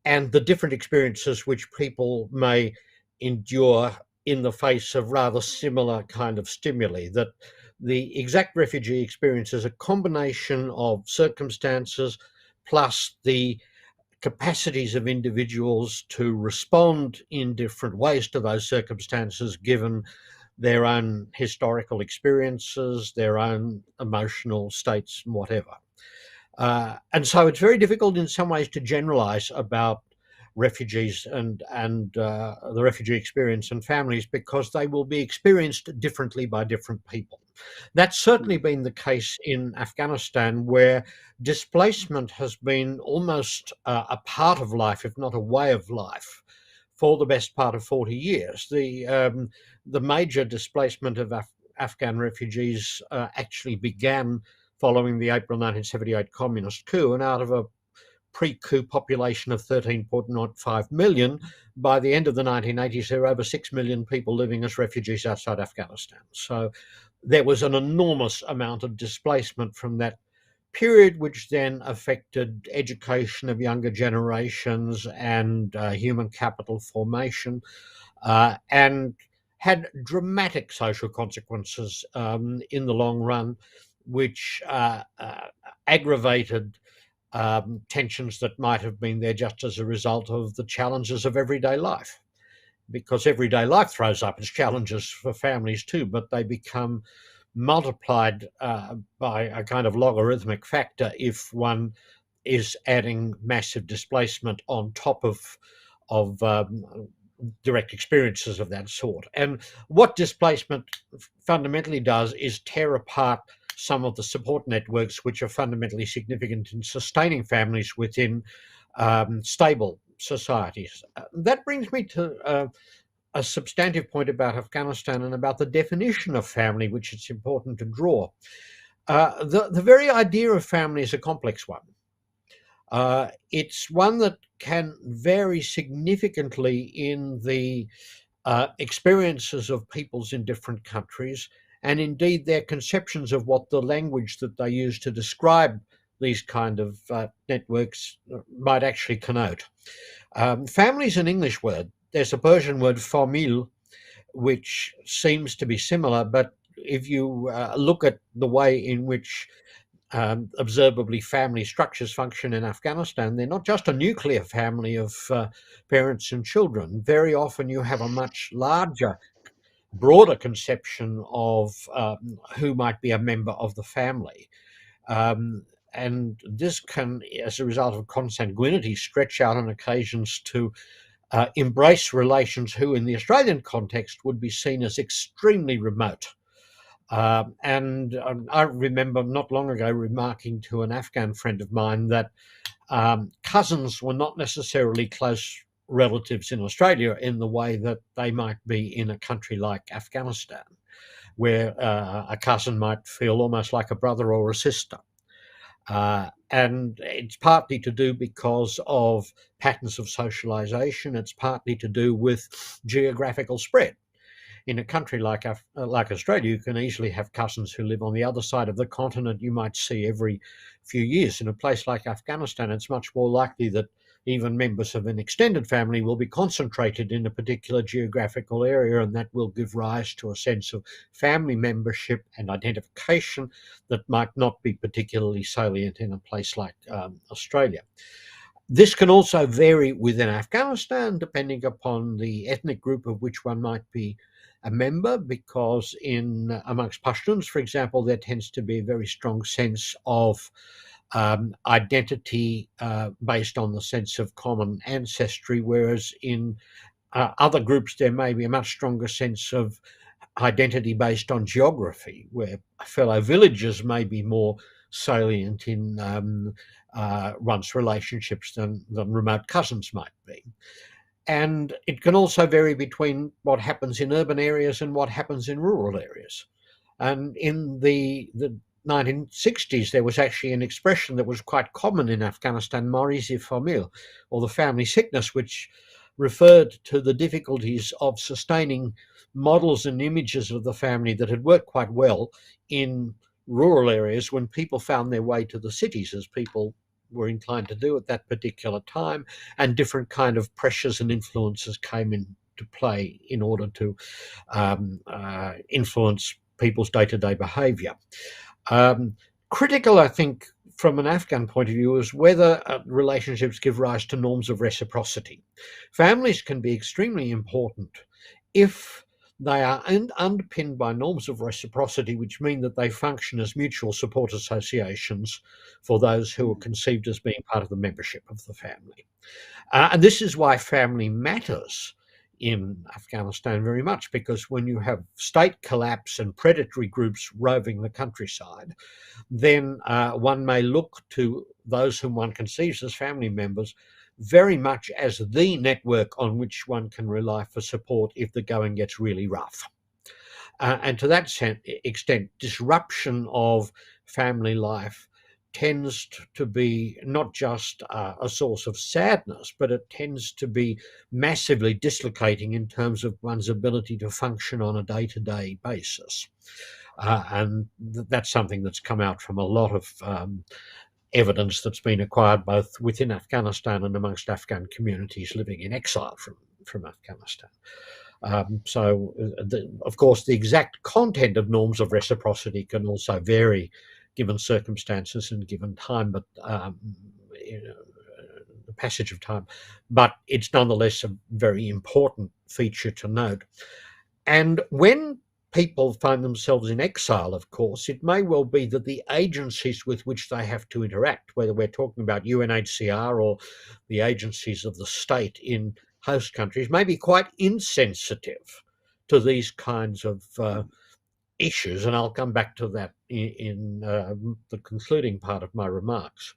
and the different experiences which people may endure in the face of rather similar kind of stimuli. That the exact refugee experience is a combination of circumstances plus the capacities of individuals to respond in different ways to those circumstances, given their own historical experiences, their own emotional states, and whatever. And so it's very difficult in some ways to generalize about refugees and the refugee experience and families, because they will be experienced differently by different people. That's certainly been the case in Afghanistan, where displacement has been almost a part of life, if not a way of life, for the best part of 40 years. The major displacement of Afghan refugees actually began following the April 1978 communist coup, and out of a pre-coup population of 13.05 million, by the end of the 1980s, there were over 6 million people living as refugees outside Afghanistan. So there was an enormous amount of displacement from that period, which then affected education of younger generations and human capital formation, and had dramatic social consequences in the long run, which aggravated tensions that might have been there just as a result of the challenges of everyday life. Because everyday life throws up its challenges for families too, but they become multiplied by a kind of logarithmic factor if one is adding massive displacement on top of direct experiences of that sort. And what displacement fundamentally does is tear apart some of the support networks which are fundamentally significant in sustaining families within stable societies. That brings me to a substantive point about Afghanistan and about the definition of family, which it's important to draw. The very idea of family is a complex one. It's one that can vary significantly in the experiences of peoples in different countries, and indeed their conceptions of what the language that they use to describe these kind of networks might actually connote. Family is an English word. There's a Persian word, famil, which seems to be similar, but if you look at the way in which observably family structures function in Afghanistan, they're not just a nuclear family of parents and children. Very often you have a much larger, broader conception of who might be a member of the family. And this can, as a result of consanguinity, stretch out on occasions to embrace relations who, in the Australian context, would be seen as extremely remote. And I remember not long ago remarking to an Afghan friend of mine that cousins were not necessarily close relatives in Australia in the way that they might be in a country like Afghanistan, where a cousin might feel almost like a brother or a sister. And it's partly to do because of patterns of socialization. It's partly to do with geographical spread. In a country like Australia, you can easily have cousins who live on the other side of the continent you might see every few years. In a place like Afghanistan, it's much more likely that even members of an extended family will be concentrated in a particular geographical area, and that will give rise to a sense of family membership and identification that might not be particularly salient in a place like Australia. This can also vary within Afghanistan, depending upon the ethnic group of which one might be a member, because amongst Pashtuns, for example, there tends to be a very strong sense of identity based on the sense of common ancestry, whereas in other groups there may be a much stronger sense of identity based on geography, where fellow villages may be more salient in one's relationships than remote cousins might be. And it can also vary between what happens in urban areas and what happens in rural areas. And in the 1960s, there was actually an expression that was quite common in Afghanistan, marisi famil, or the family sickness, which referred to the difficulties of sustaining models and images of the family that had worked quite well in rural areas when people found their way to the cities, as people were inclined to do at that particular time, and different kind of pressures and influences came into play in order to influence people's day-to-day behaviour. Critical, I think, from an Afghan point of view, is whether relationships give rise to norms of reciprocity. Families can be extremely important if they are underpinned by norms of reciprocity, which mean that they function as mutual support associations for those who are conceived as being part of the membership of the family. And this is why family matters in Afghanistan very much, because when you have state collapse and predatory groups roving the countryside, then one may look to those whom one conceives as family members very much as the network on which one can rely for support if the going gets really rough. And to that extent, disruption of family life tends to be not just a source of sadness, but it tends to be massively dislocating in terms of one's ability to function on a day-to-day basis. And that's something that's come out from a lot of evidence that's been acquired both within Afghanistan and amongst Afghan communities living in exile from Afghanistan. Of course, the exact content of norms of reciprocity can also vary given circumstances and given time, but the passage of time. But it's nonetheless a very important feature to note. And when people find themselves in exile, of course, it may well be that the agencies with which they have to interact, whether we're talking about UNHCR or the agencies of the state in host countries, may be quite insensitive to these kinds of issues. And I'll come back to that in the concluding part of my remarks.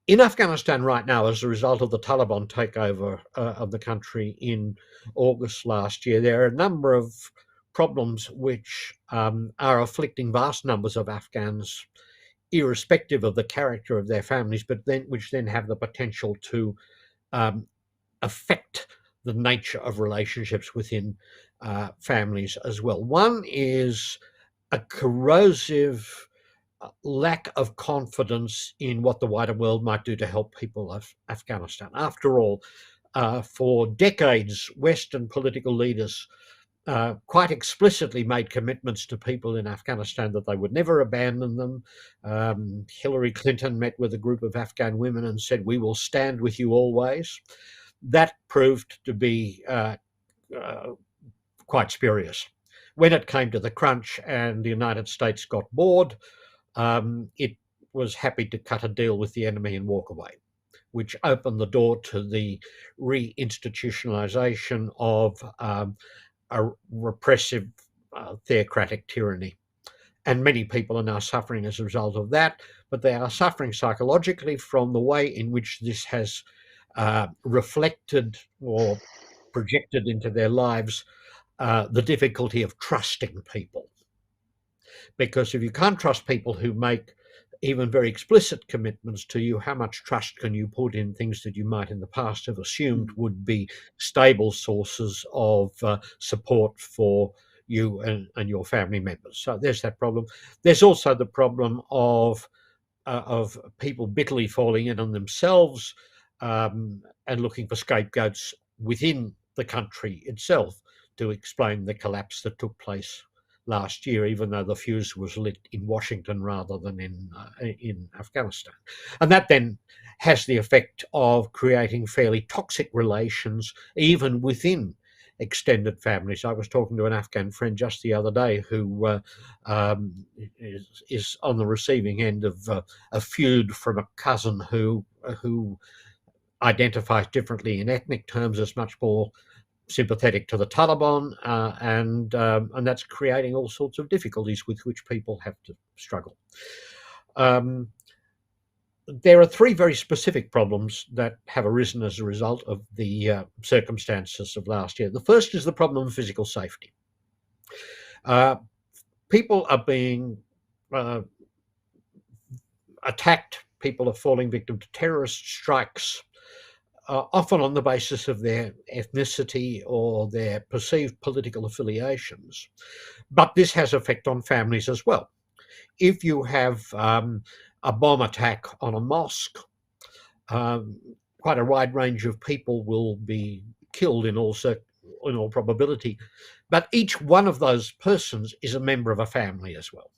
In Afghanistan right now, as a result of the Taliban takeover of the country in August last year, there are a number of problems which are afflicting vast numbers of Afghans, irrespective of the character of their families, but which then have the potential to affect the nature of relationships within families as well. One is a corrosive lack of confidence in what the wider world might do to help people of Afghanistan. After all, for decades, Western political leaders quite explicitly made commitments to people in Afghanistan that they would never abandon them. Hillary Clinton met with a group of Afghan women and said, "We will stand with you always." That proved to be quite spurious. When it came to the crunch and the United States got bored, it was happy to cut a deal with the enemy and walk away, which opened the door to the reinstitutionalization of a repressive theocratic tyranny. And many people are now suffering as a result of that, but they are suffering psychologically from the way in which this has reflected or projected into their lives the difficulty of trusting people. Because if you can't trust people who make even very explicit commitments to you, how much trust can you put in things that you might in the past have assumed would be stable sources of support for you and your family members? So there's that problem. There's also the problem of people bitterly falling in on themselves and looking for scapegoats within the country itself to explain the collapse that took place last year, even though the fuse was lit in Washington rather than in Afghanistan. And that then has the effect of creating fairly toxic relations even within extended families. I was talking to an Afghan friend just the other day who is on the receiving end of a feud from a cousin who identifies differently in ethnic terms as much more sympathetic to the Taliban, and that's creating all sorts of difficulties with which people have to struggle. There are three very specific problems that have arisen as a result of the circumstances of last year. The first is the problem of physical safety. People are being attacked, people are falling victim to terrorist strikes, often on the basis of their ethnicity or their perceived political affiliations. But this has effect on families as well. If you have a bomb attack on a mosque, quite a wide range of people will be killed in all probability. But each one of those persons is a member of a family as well.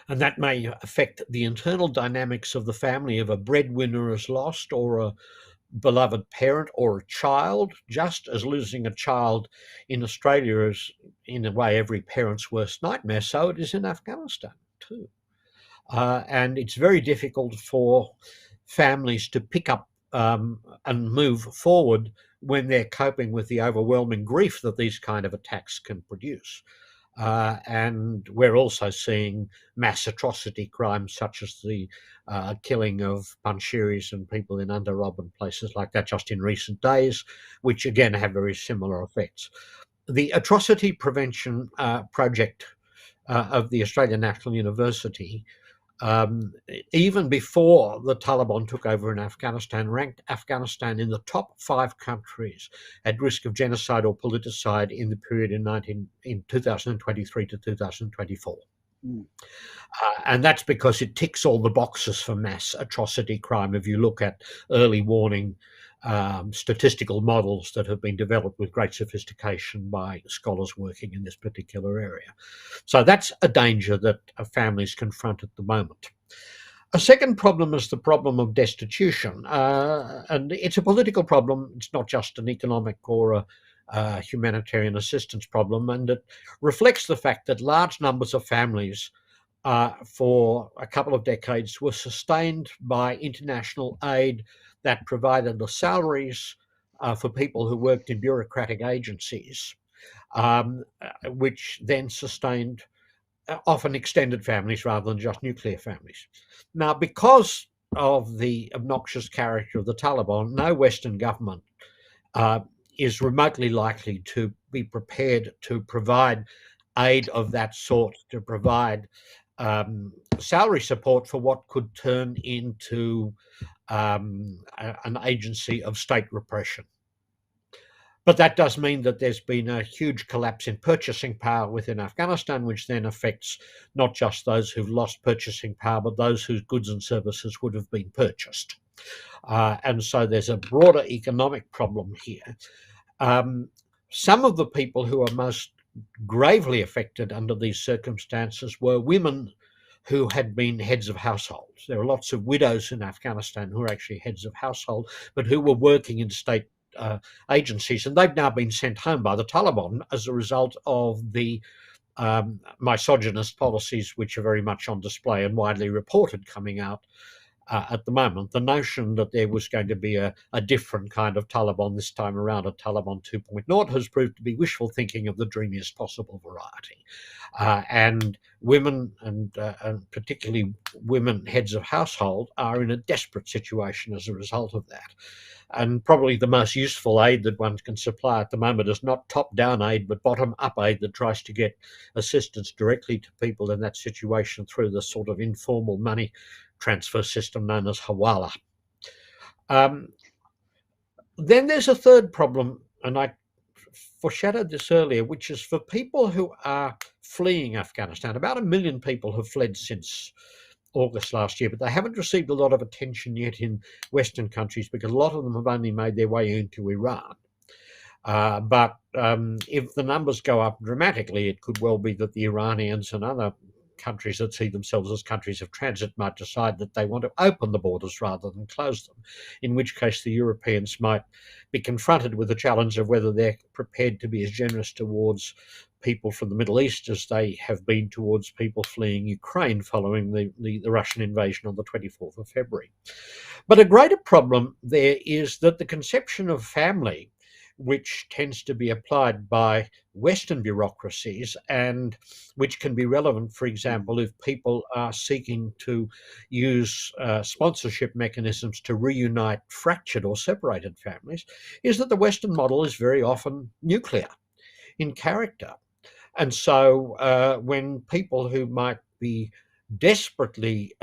And that may affect the internal dynamics of the family if a breadwinner is lost, or a beloved parent, or a child, just as losing a child in Australia is, in a way, every parent's worst nightmare. So it is in Afghanistan too. And it's very difficult for families to pick up and move forward when they're coping with the overwhelming grief that these kind of attacks can produce. And we're also seeing mass atrocity crimes such as the killing of Panjshiris and people in Underob and places like that just in recent days, which again have very similar effects. The atrocity prevention project of the Australian National University, even before the Taliban took over in Afghanistan, ranked Afghanistan in the top 5 countries at risk of genocide or politicide in the period in 2023 to 2024. And that's because it ticks all the boxes for mass atrocity crime. If you look at early warning statistical models that have been developed with great sophistication by scholars working in this particular area. So that's a danger that families confront at the moment. A second problem is the problem of destitution. And it's a political problem. It's not just an economic or a humanitarian assistance problem. And it reflects the fact that large numbers of families for a couple of decades were sustained by international aid that provided the salaries for people who worked in bureaucratic agencies, which then sustained often extended families rather than just nuclear families. Now, because of the obnoxious character of the Taliban, no Western government is remotely likely to be prepared to provide aid of that sort, to provide salary support for what could turn into an agency of state repression. But that does mean that there's been a huge collapse in purchasing power within Afghanistan, which then affects not just those who've lost purchasing power, but those whose goods and services would have been purchased. And so there's a broader economic problem here. Some of the people who are most gravely affected under these circumstances were women who had been heads of households. There are lots of widows in Afghanistan who are actually heads of household, but who were working in state agencies, and they've now been sent home by the Taliban as a result of the misogynist policies which are very much on display and widely reported coming out at the moment. The notion that there was going to be a different kind of Taliban this time around, a Taliban 2.0, has proved to be wishful thinking of the dreamiest possible variety. And women, and particularly women heads of household, are in a desperate situation as a result of that. And probably the most useful aid that one can supply at the moment is not top-down aid, but bottom-up aid that tries to get assistance directly to people in that situation through the sort of informal money transfer system known as Hawala. Then there's a third problem, and I foreshadowed this earlier, which is for people who are fleeing Afghanistan. About 1 million people have fled since August last year, but they haven't received a lot of attention yet in Western countries because a lot of them have only made their way into Iran. But if the numbers go up dramatically, it could well be that the Iranians and other countries that see themselves as countries of transit might decide that they want to open the borders rather than close them, in which case the Europeans might be confronted with the challenge of whether they're prepared to be as generous towards people from the Middle East as they have been towards people fleeing Ukraine following the Russian invasion on the 24th of February. But a greater problem there is that the conception of family, which tends to be applied by Western bureaucracies and which can be relevant, for example, if people are seeking to use sponsorship mechanisms to reunite fractured or separated families, is that the Western model is very often nuclear in character. And so when people who might be desperately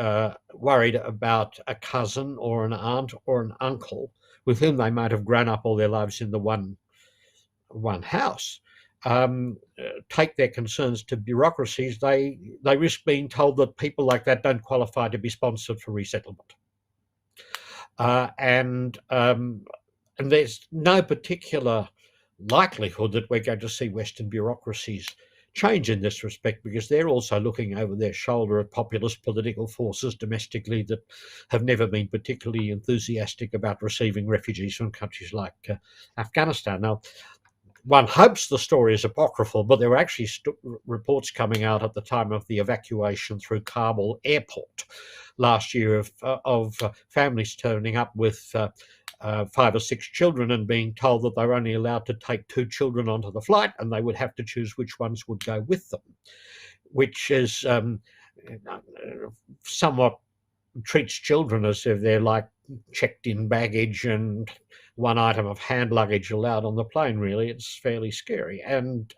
worried about a cousin or an aunt or an uncle with whom they might have grown up all their lives in the one house, take their concerns to bureaucracies, they risk being told that people like that don't qualify to be sponsored for resettlement. And there's no particular likelihood that we're going to see Western bureaucracies change in this respect, because they're also looking over their shoulder at populist political forces domestically that have never been particularly enthusiastic about receiving refugees from countries like Afghanistan. Now, one hopes the story is apocryphal, but there were actually reports coming out at the time of the evacuation through Kabul airport last year of families turning up with 5 or 6 children and being told that they're only allowed to take 2 children onto the flight and they would have to choose which ones would go with them, which is somewhat treats children as if they're like checked in baggage and one item of hand luggage allowed on the plane. Really, it's fairly scary. And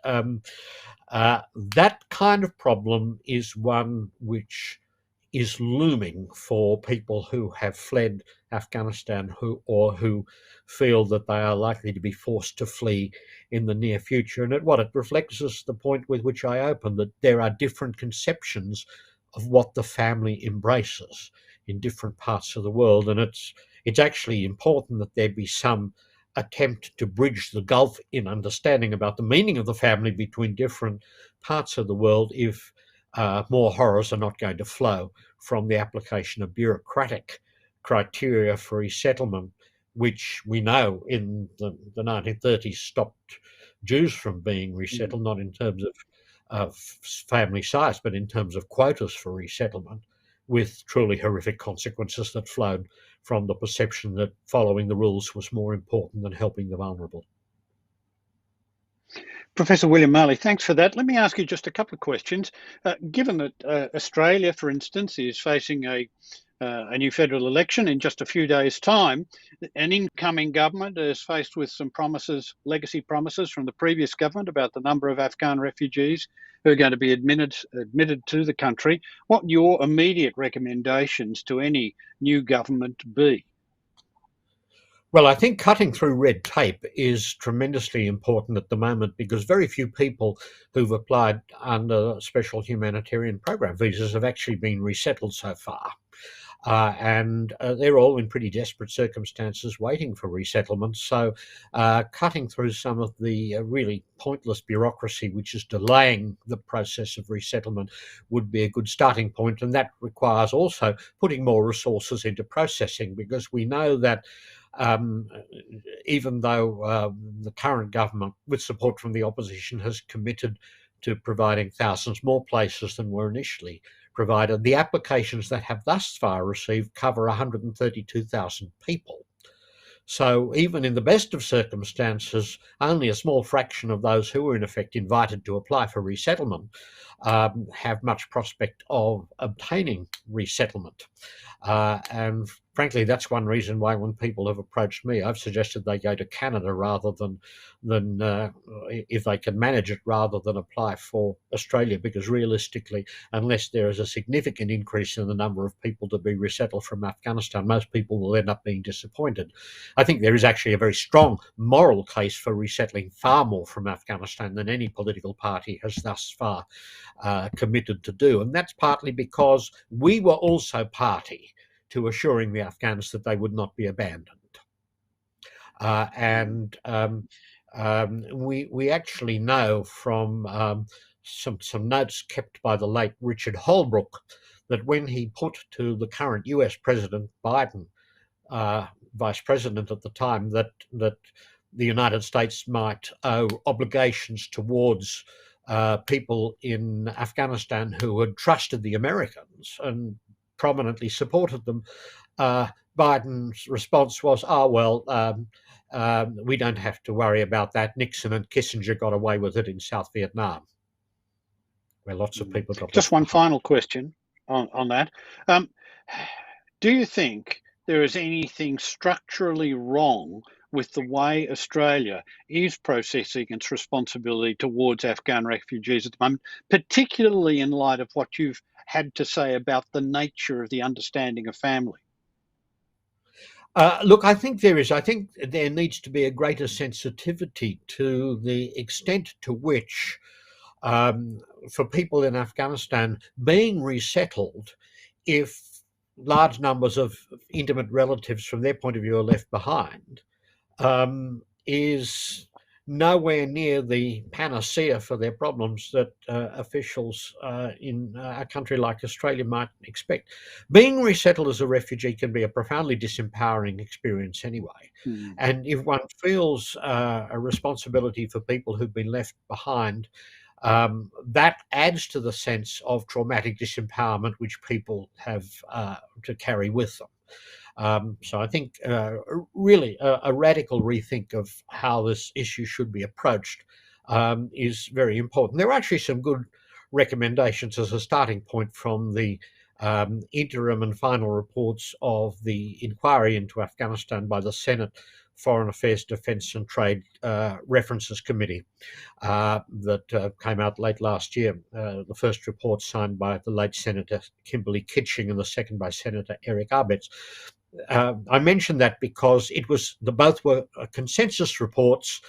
that kind of problem is one which is looming for people who have fled Afghanistan who feel that they are likely to be forced to flee in the near future. And what it reflects is the point with which I opened, that there are different conceptions of what the family embraces in different parts of the world. And it's actually important that there be some attempt to bridge the gulf in understanding about the meaning of the family between different parts of the world if more horrors are not going to flow from the application of bureaucratic criteria for resettlement, which we know in the 1930s stopped Jews from being resettled, not in terms of family size, but in terms of quotas for resettlement, with truly horrific consequences that flowed from the perception that following the rules was more important than helping the vulnerable. Professor William Maley, thanks for that. Let me ask you just a couple of questions. Given that Australia, for instance, is facing a new federal election in just a few days' time, an incoming government is faced with some promises, legacy promises from the previous government about the number of Afghan refugees who are going to be admitted to the country. What would your immediate recommendations to any new government be? Well, I think cutting through red tape is tremendously important at the moment, because very few people who've applied under special humanitarian program visas have actually been resettled so far. And they're all in pretty desperate circumstances waiting for resettlement. So cutting through some of the really pointless bureaucracy which is delaying the process of resettlement would be a good starting point. And that requires also putting more resources into processing, because we know that even though the current government, with support from the opposition, has committed to providing thousands more places than were initially provided, the applications that have thus far received cover 132,000 people. So even in the best of circumstances, only a small fraction of those who were in effect invited to apply for resettlement have much prospect of obtaining resettlement. And frankly, that's one reason why when people have approached me, I've suggested they go to Canada rather than if they can manage it, rather than apply for Australia, because realistically, unless there is a significant increase in the number of people to be resettled from Afghanistan, most people will end up being disappointed. I think there is actually a very strong moral case for resettling far more from Afghanistan than any political party has thus far committed to do. And that's partly because we were also party to assuring the Afghans that they would not be abandoned. We actually know from some notes kept by the late Richard Holbrooke that when he put to the current US President Biden, Vice President at the time, that the United States might owe obligations towards people in Afghanistan who had trusted the Americans and prominently supported them, Biden's response was, we don't have to worry about that. Nixon and Kissinger got away with it in South Vietnam, where lots of people got. Just one final question on that. Do you think there is anything structurally wrong with the way Australia is processing its responsibility towards Afghan refugees at the moment, particularly in light of what you've had to say about the nature of the understanding of family? Look, I think there is. I think there needs to be a greater sensitivity to the extent to which, for people in Afghanistan, being resettled, if large numbers of intimate relatives from their point of view are left behind, is nowhere near the panacea for their problems that officials in a country like Australia might expect. Being resettled as a refugee can be a profoundly disempowering experience anyway. And if one feels a responsibility for people who've been left behind, that adds to the sense of traumatic disempowerment which people have to carry with them. So I think really a radical rethink of how this issue should be approached is very important. There are actually some good recommendations as a starting point from the interim and final reports of the inquiry into Afghanistan by the Senate Foreign Affairs, Defence and Trade References Committee that came out late last year. The first report signed by the late Senator Kimberly Kitching and the second by Senator Eric Abetz. I mentioned that because both were consensus reports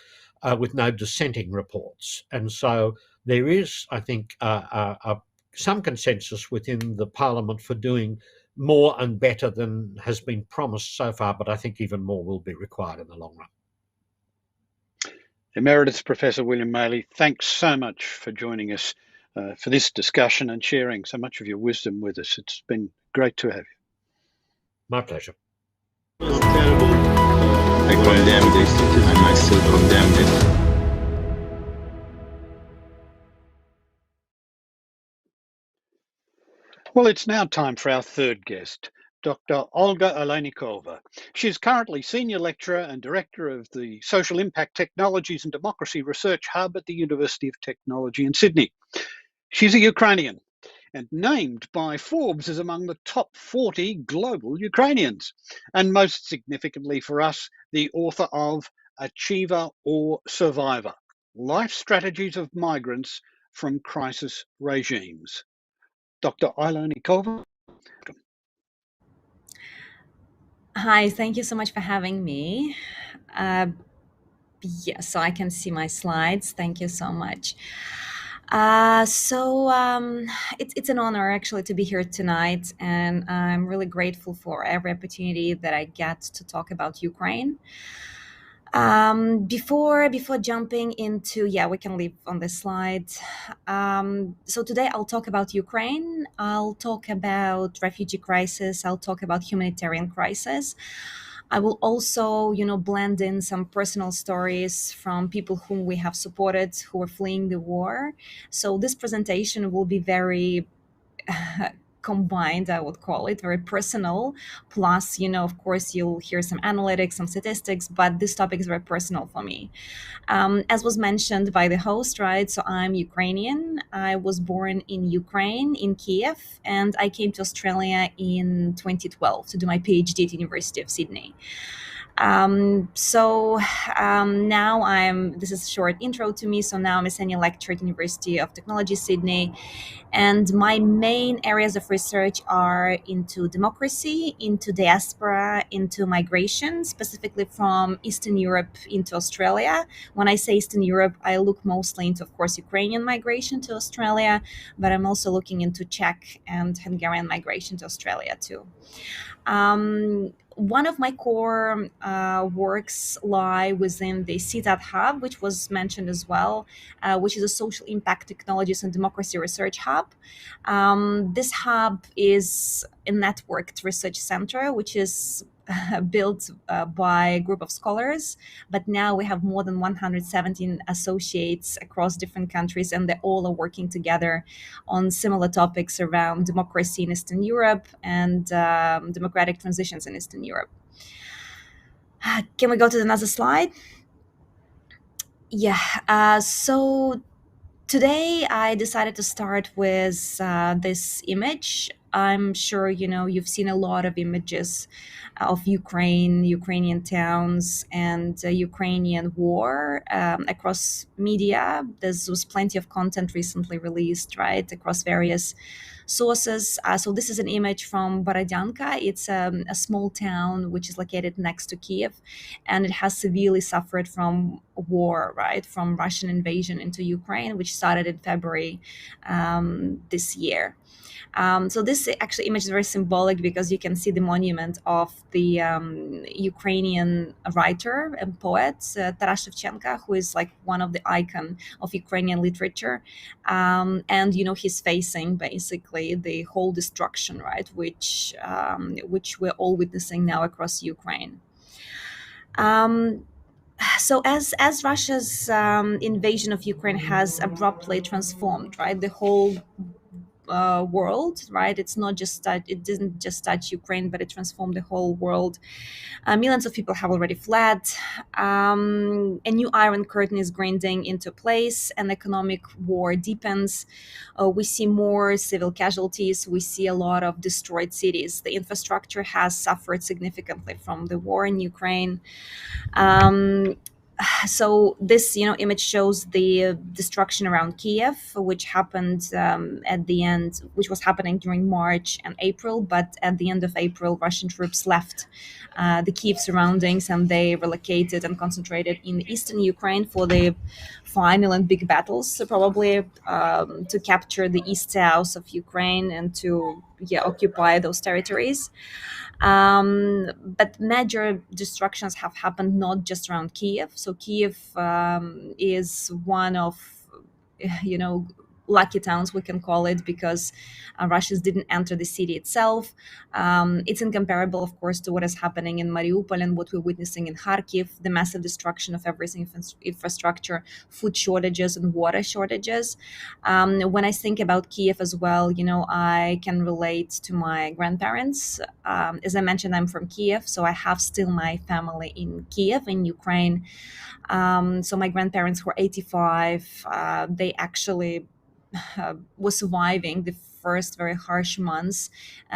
with no dissenting reports, and so there is, I think, some consensus within the Parliament for doing more and better than has been promised so far, but I think even more will be required in the long run. Emeritus Professor William Maley, thanks so much for joining us for this discussion and sharing so much of your wisdom with us. It's been great to have you. My pleasure. It was terrible. I condemned this and I still condemn it. Well, it's now time for our third guest, Dr. Olga Olanikova. She's currently Senior Lecturer and Director of the Social Impact Technologies and Democracy Research Hub at the University of Technology in Sydney. She's a Ukrainian and named by Forbes as among the top 40 global Ukrainians. And most significantly for us, the author of Achiever or Survivor, Life Strategies of Migrants from Crisis Regimes. Dr. Oleinikova. Hi, thank you so much for having me. Yes, so I can see my slides. Thank you so much. It's an honor actually to be here tonight, and I'm really grateful for every opportunity that I get to talk about Ukraine. Before jumping into, we can leave on this slide. So today I'll talk about Ukraine. I'll talk about refugee crisis. I'll talk about humanitarian crisis. I will also, blend in some personal stories from people whom we have supported who are fleeing the war. So this presentation will be very combined, I would call it, very personal. Plus, of course, you'll hear some analytics, some statistics, but this topic is very personal for me. As was mentioned by the host, right? So I'm Ukrainian. I was born in Ukraine, in Kiev, and I came to Australia in 2012 to do my PhD at the University of Sydney. Now this is a short intro to me. So now I'm a senior lecturer at the University of Technology, Sydney. And my main areas of research are into democracy, into diaspora, into migration, specifically from Eastern Europe into Australia. When I say Eastern Europe, I look mostly into, of course, Ukrainian migration to Australia, but I'm also looking into Czech and Hungarian migration to Australia too. One of my core works lie within the CTAD Hub, which was mentioned as well, which is a social impact technologies and democracy research hub. This hub is a networked research center, which is built by a group of scholars, but now we have more than 117 associates across different countries, and they all are working together on similar topics around democracy in Eastern Europe and democratic transitions in Eastern Europe. Can we go to another slide? So today I decided to start with this image. I'm sure you've seen a lot of images of Ukrainian towns, and Ukrainian war across media. There was plenty of content recently released, right, across various sources. So this is an image from Borodyanka. It's a small town which is located next to Kiev, and it has severely suffered from war, right, from Russian invasion into Ukraine, which started in February this year. So this actually image is very symbolic because you can see the monument of the Ukrainian writer and poet Taras Shevchenko, who is like one of the icon of Ukrainian literature, and he's facing basically the whole destruction, right, which we're all witnessing now across Ukraine. So as Russia's invasion of Ukraine has abruptly transformed, right, the whole world, right? It's not just it didn't just touch Ukraine, but it transformed the whole world. Millions of people have already fled. A new Iron Curtain is grinding into place. An economic war deepens. We see more civil casualties. We see a lot of destroyed cities. The infrastructure has suffered significantly from the war in Ukraine. So this image shows the destruction around Kiev, which happened at the end, which was happening during March and April, but at the end of April Russian troops left the Kiev surroundings, and they relocated and concentrated in eastern Ukraine for the final and big battles, so probably to capture the east south of Ukraine and to occupy those territories. But major destructions have happened not just around Kiev. So Kiev is one of, lucky towns, we can call it, because Russians didn't enter the city itself. It's incomparable, of course, to what is happening in Mariupol and what we're witnessing in Kharkiv, the massive destruction of everything, infrastructure, food shortages, and water shortages. When I think about Kiev as well, I can relate to my grandparents. As I mentioned, I'm from Kiev, so I have still my family in Kiev, in Ukraine. So my grandparents were 85. They actually was surviving the first very harsh months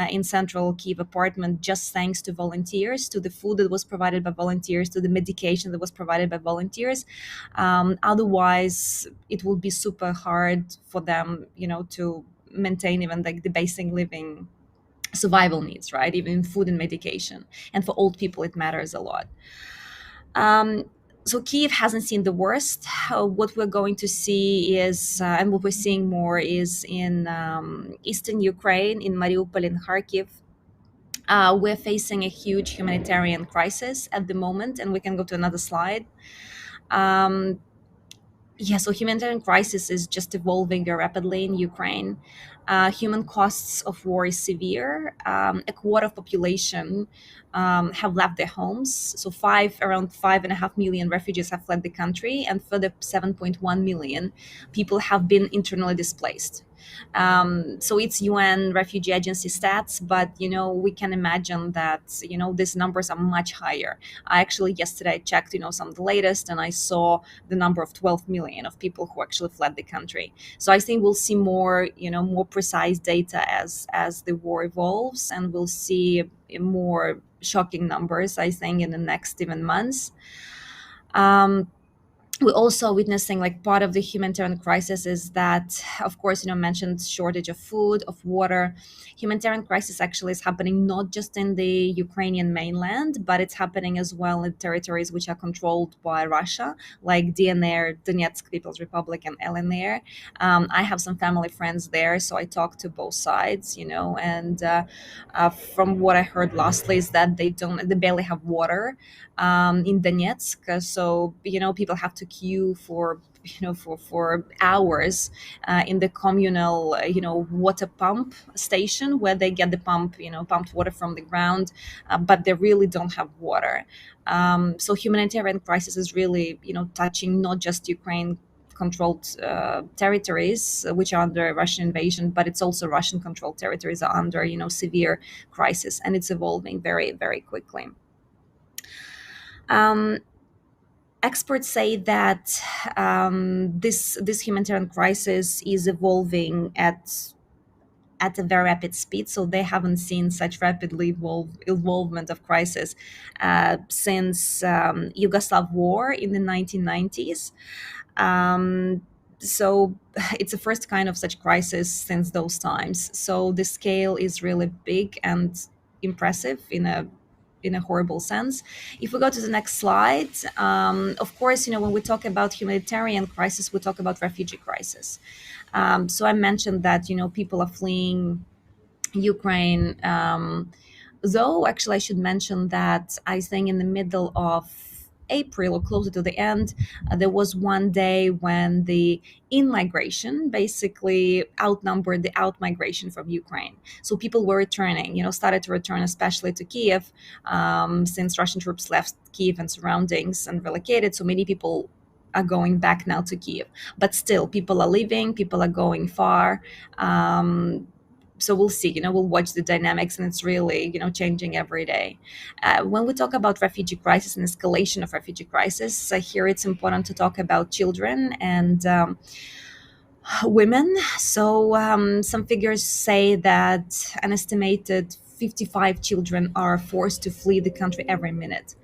in central Kiev apartment, just thanks to volunteers, to the food that was provided by volunteers, to the medication that was provided by volunteers. Otherwise, it would be super hard for them, to maintain even like the basic living survival needs, right? Even food and medication. And for old people, it matters a lot. So Kiev hasn't seen the worst. What we're going to see is, and what we're seeing more is in eastern Ukraine, in Mariupol and Kharkiv. We're facing a huge humanitarian crisis at the moment, and we can go to another slide. So humanitarian crisis is just evolving very rapidly in Ukraine. Human costs of war is severe. A quarter of population have left their homes. So around 5.5 million refugees have fled the country, and further 7.1 million people have been internally displaced. So it's UN Refugee Agency stats, but we can imagine that these numbers are much higher. I actually yesterday checked some of the latest, and I saw the number of 12 million of people who actually fled the country. So I think we'll see more precise data as the war evolves, and we'll see more shocking numbers, I think, in the next even months. We're also witnessing, like, part of the humanitarian crisis is that, of course, mentioned shortage of food, of water. Humanitarian crisis actually is happening not just in the Ukrainian mainland, but it's happening as well in territories which are controlled by Russia, like DNR, Donetsk People's Republic, and LNR. I have some family friends there, so I talk to both sides, and from what I heard lastly is that they barely have water in Donetsk. So, people have to queue for hours in the communal, water pump station where they get the pumped water from the ground, but they really don't have water. So humanitarian crisis is really, touching not just Ukraine controlled territories which are under Russian invasion, but it's also Russian controlled territories are under, severe crisis, and it's evolving very, very quickly. Experts say that this humanitarian crisis is evolving at a very rapid speed. So they haven't seen such rapidly evolvement of crisis since Yugoslav war in the 1990s. So it's the first kind of such crisis since those times. So the scale is really big and impressive in a horrible sense. If we go to the next slide, of course, when we talk about humanitarian crisis, we talk about refugee crisis. So I mentioned that, people are fleeing Ukraine. Though, actually, I should mention that I think in the middle of April or closer to the end, there was one day when the in-migration basically outnumbered the out-migration from Ukraine. So people were returning, started to return, especially to Kiev, since Russian troops left Kiev and surroundings and relocated. So many people are going back now to Kiev. But still, people are leaving, people are going far. So we'll see, we'll watch the dynamics, and it's really, changing every day. When we talk about refugee crisis and escalation of refugee crisis, here it's important to talk about children and women. So some figures say that an estimated 55 children are forced to flee the country every minute.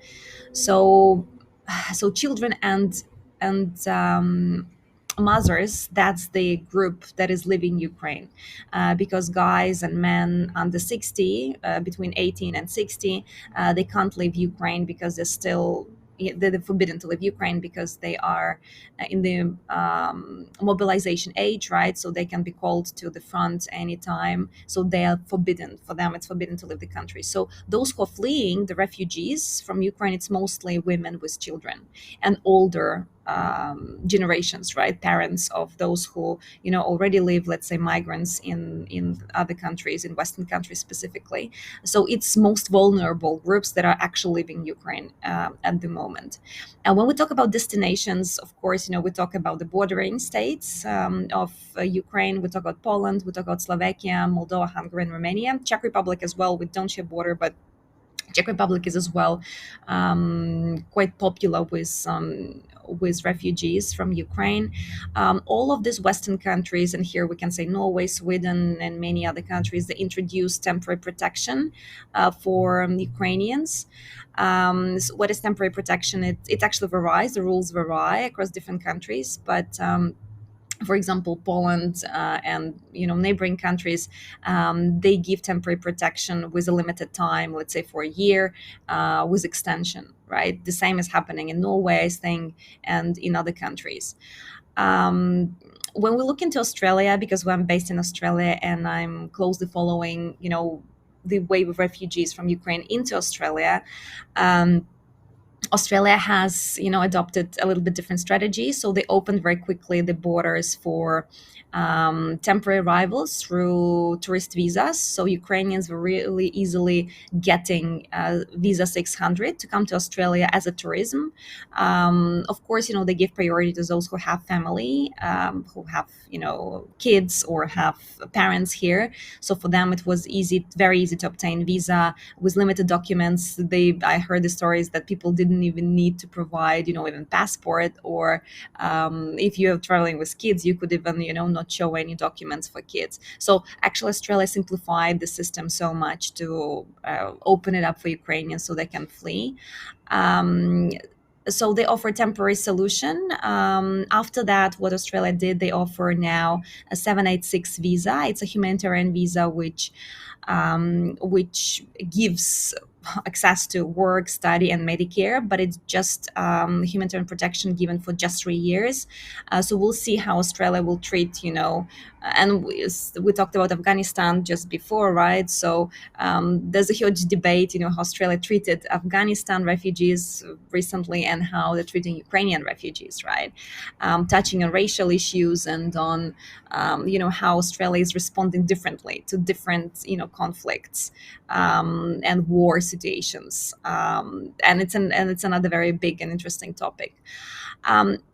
So children and mothers, that's the group that is leaving Ukraine, because guys and men under 60, between 18 and 60, they can't leave Ukraine because they're forbidden to leave Ukraine because they are in the mobilization age, right? So they can be called to the front anytime. So they are forbidden. For them, it's forbidden to leave the country. So those who are fleeing, the refugees from Ukraine, it's mostly women with children and older generations, right? Parents of those who already live, let's say, migrants in other countries, in Western countries specifically. So it's most vulnerable groups that are actually leaving Ukraine at the moment. And when we talk about destinations, of course, we talk about the bordering states of Ukraine. We talk about Poland. We talk about Slovakia, Moldova, Hungary, and Romania. Czech Republic as well. We don't share border, but Czech Republic is as well quite popular with refugees from Ukraine. All of these Western countries, and here we can say Norway, Sweden, and many other countries, they introduced temporary protection for Ukrainians. So what is temporary protection? It actually varies. The rules vary across different countries, but for example, Poland and neighboring countries, they give temporary protection with a limited time, let's say for a year, with extension, right? The same is happening in Norway, I think, and in other countries. When we look into Australia, because I'm based in Australia and I'm closely following, the wave of refugees from Ukraine into Australia, Australia has, adopted a little bit different strategy. So they opened very quickly the borders for temporary arrivals through tourist visas. So Ukrainians were really easily getting visa 600 to come to Australia as a tourism. Of course, they give priority to those who have family, who have, kids or have parents here. So for them, it was very easy to obtain visa with limited documents. I heard the stories that people didn't even need to provide, even passport, or if you're traveling with kids, you could even, not show any documents for kids. So actually, Australia simplified the system so much to open it up for Ukrainians so they can flee. So they offer a temporary solution. After that, what Australia did, they offer now a 786 visa. It's a humanitarian visa which gives access to work, study, and Medicare, but it's just humanitarian protection given for just 3 years. So we'll see how Australia will treat, and we talked about Afghanistan just before, right? So there's a huge debate, how Australia treated Afghanistan refugees recently and how they're treating Ukrainian refugees, right? Touching on racial issues and on, how Australia is responding differently to different, conflicts and war situations. And it's another very big and interesting topic.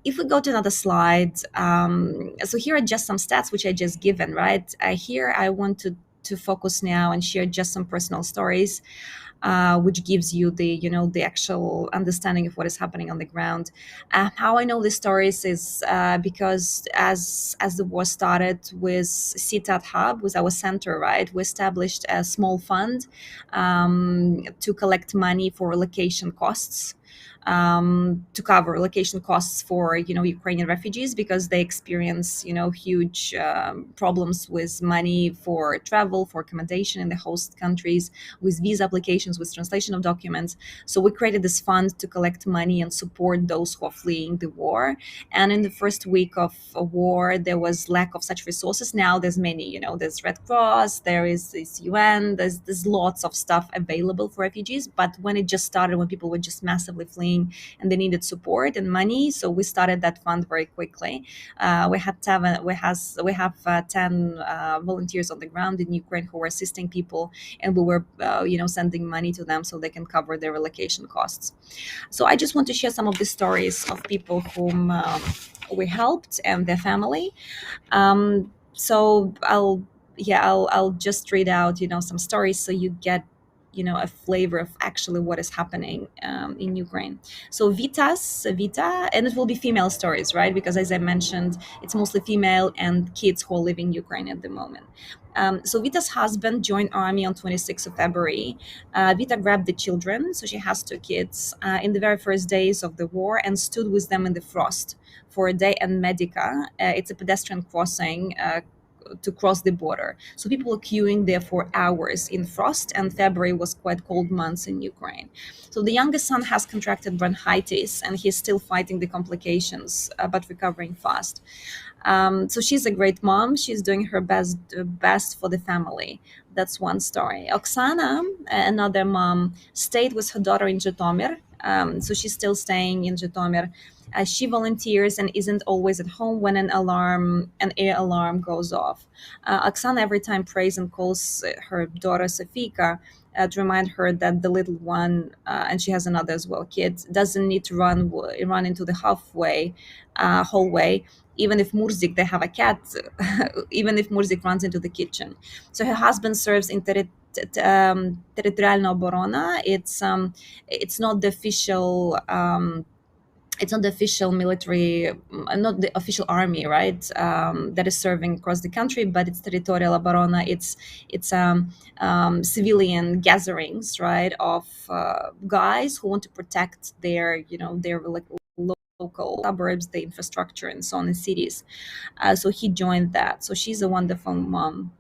If we go to another slide, so here are just some stats which I just given, right? Here I want to focus now and share just some personal stories, which gives you the actual understanding of what is happening on the ground. How I know the stories is because as the war started with CTAT Hub, with our center, right, we established a small fund to collect money for relocation costs. To cover relocation costs for Ukrainian refugees, because they experience huge problems with money for travel, for accommodation in the host countries, with visa applications, with translation of documents. So we created this fund to collect money and support those who are fleeing the war. And in the first week of war, there was lack of such resources. Now there's many, there's Red Cross, there is UN, there's lots of stuff available for refugees. But when it just started, when people were just massively fleeing, and they needed support and money. So we started that fund very quickly. We have 10 volunteers on the ground in Ukraine who were assisting people, and we were sending money to them so they can cover their relocation costs. So I just want to share some of the stories of people whom we helped and their family. So I'll just read out some stories so you get a flavor of actually what is happening in Ukraine. So Vita, and it will be female stories, right? Because as I mentioned, it's mostly female and kids who are living in Ukraine at the moment. So Vita's husband joined army on 26th of February. Vita grabbed the children, so she has 2 kids, in the very first days of the war and stood with them in the frost for a day at Medica. It's a pedestrian crossing to cross the border. So people were queuing there for hours in frost, and February was quite cold months in Ukraine. So the youngest son has contracted bronchitis, and he's still fighting the complications, but recovering fast. So she's a great mom. She's doing her best for the family. That's one story. Oksana, another mom, stayed with her daughter in Zhytomyr. So she's still staying in Zhytomyr. She volunteers and isn't always at home when an air alarm goes off. Oksana every time prays and calls her daughter Sofia to remind her that the little one, and she has another as well, kid, doesn't need to run into the hallway. Even if Murzik, they have a cat, even if Murzik runs into the kitchen. So her husband serves in Territorialna Oborona. It's not the official. It's not the official military, not the official army, right? That is serving across the country, but it's territorial oborona. It's civilian gatherings, right, of guys who want to protect their local suburbs, the infrastructure, and so on in cities. So he joined that. So she's a wonderful mom.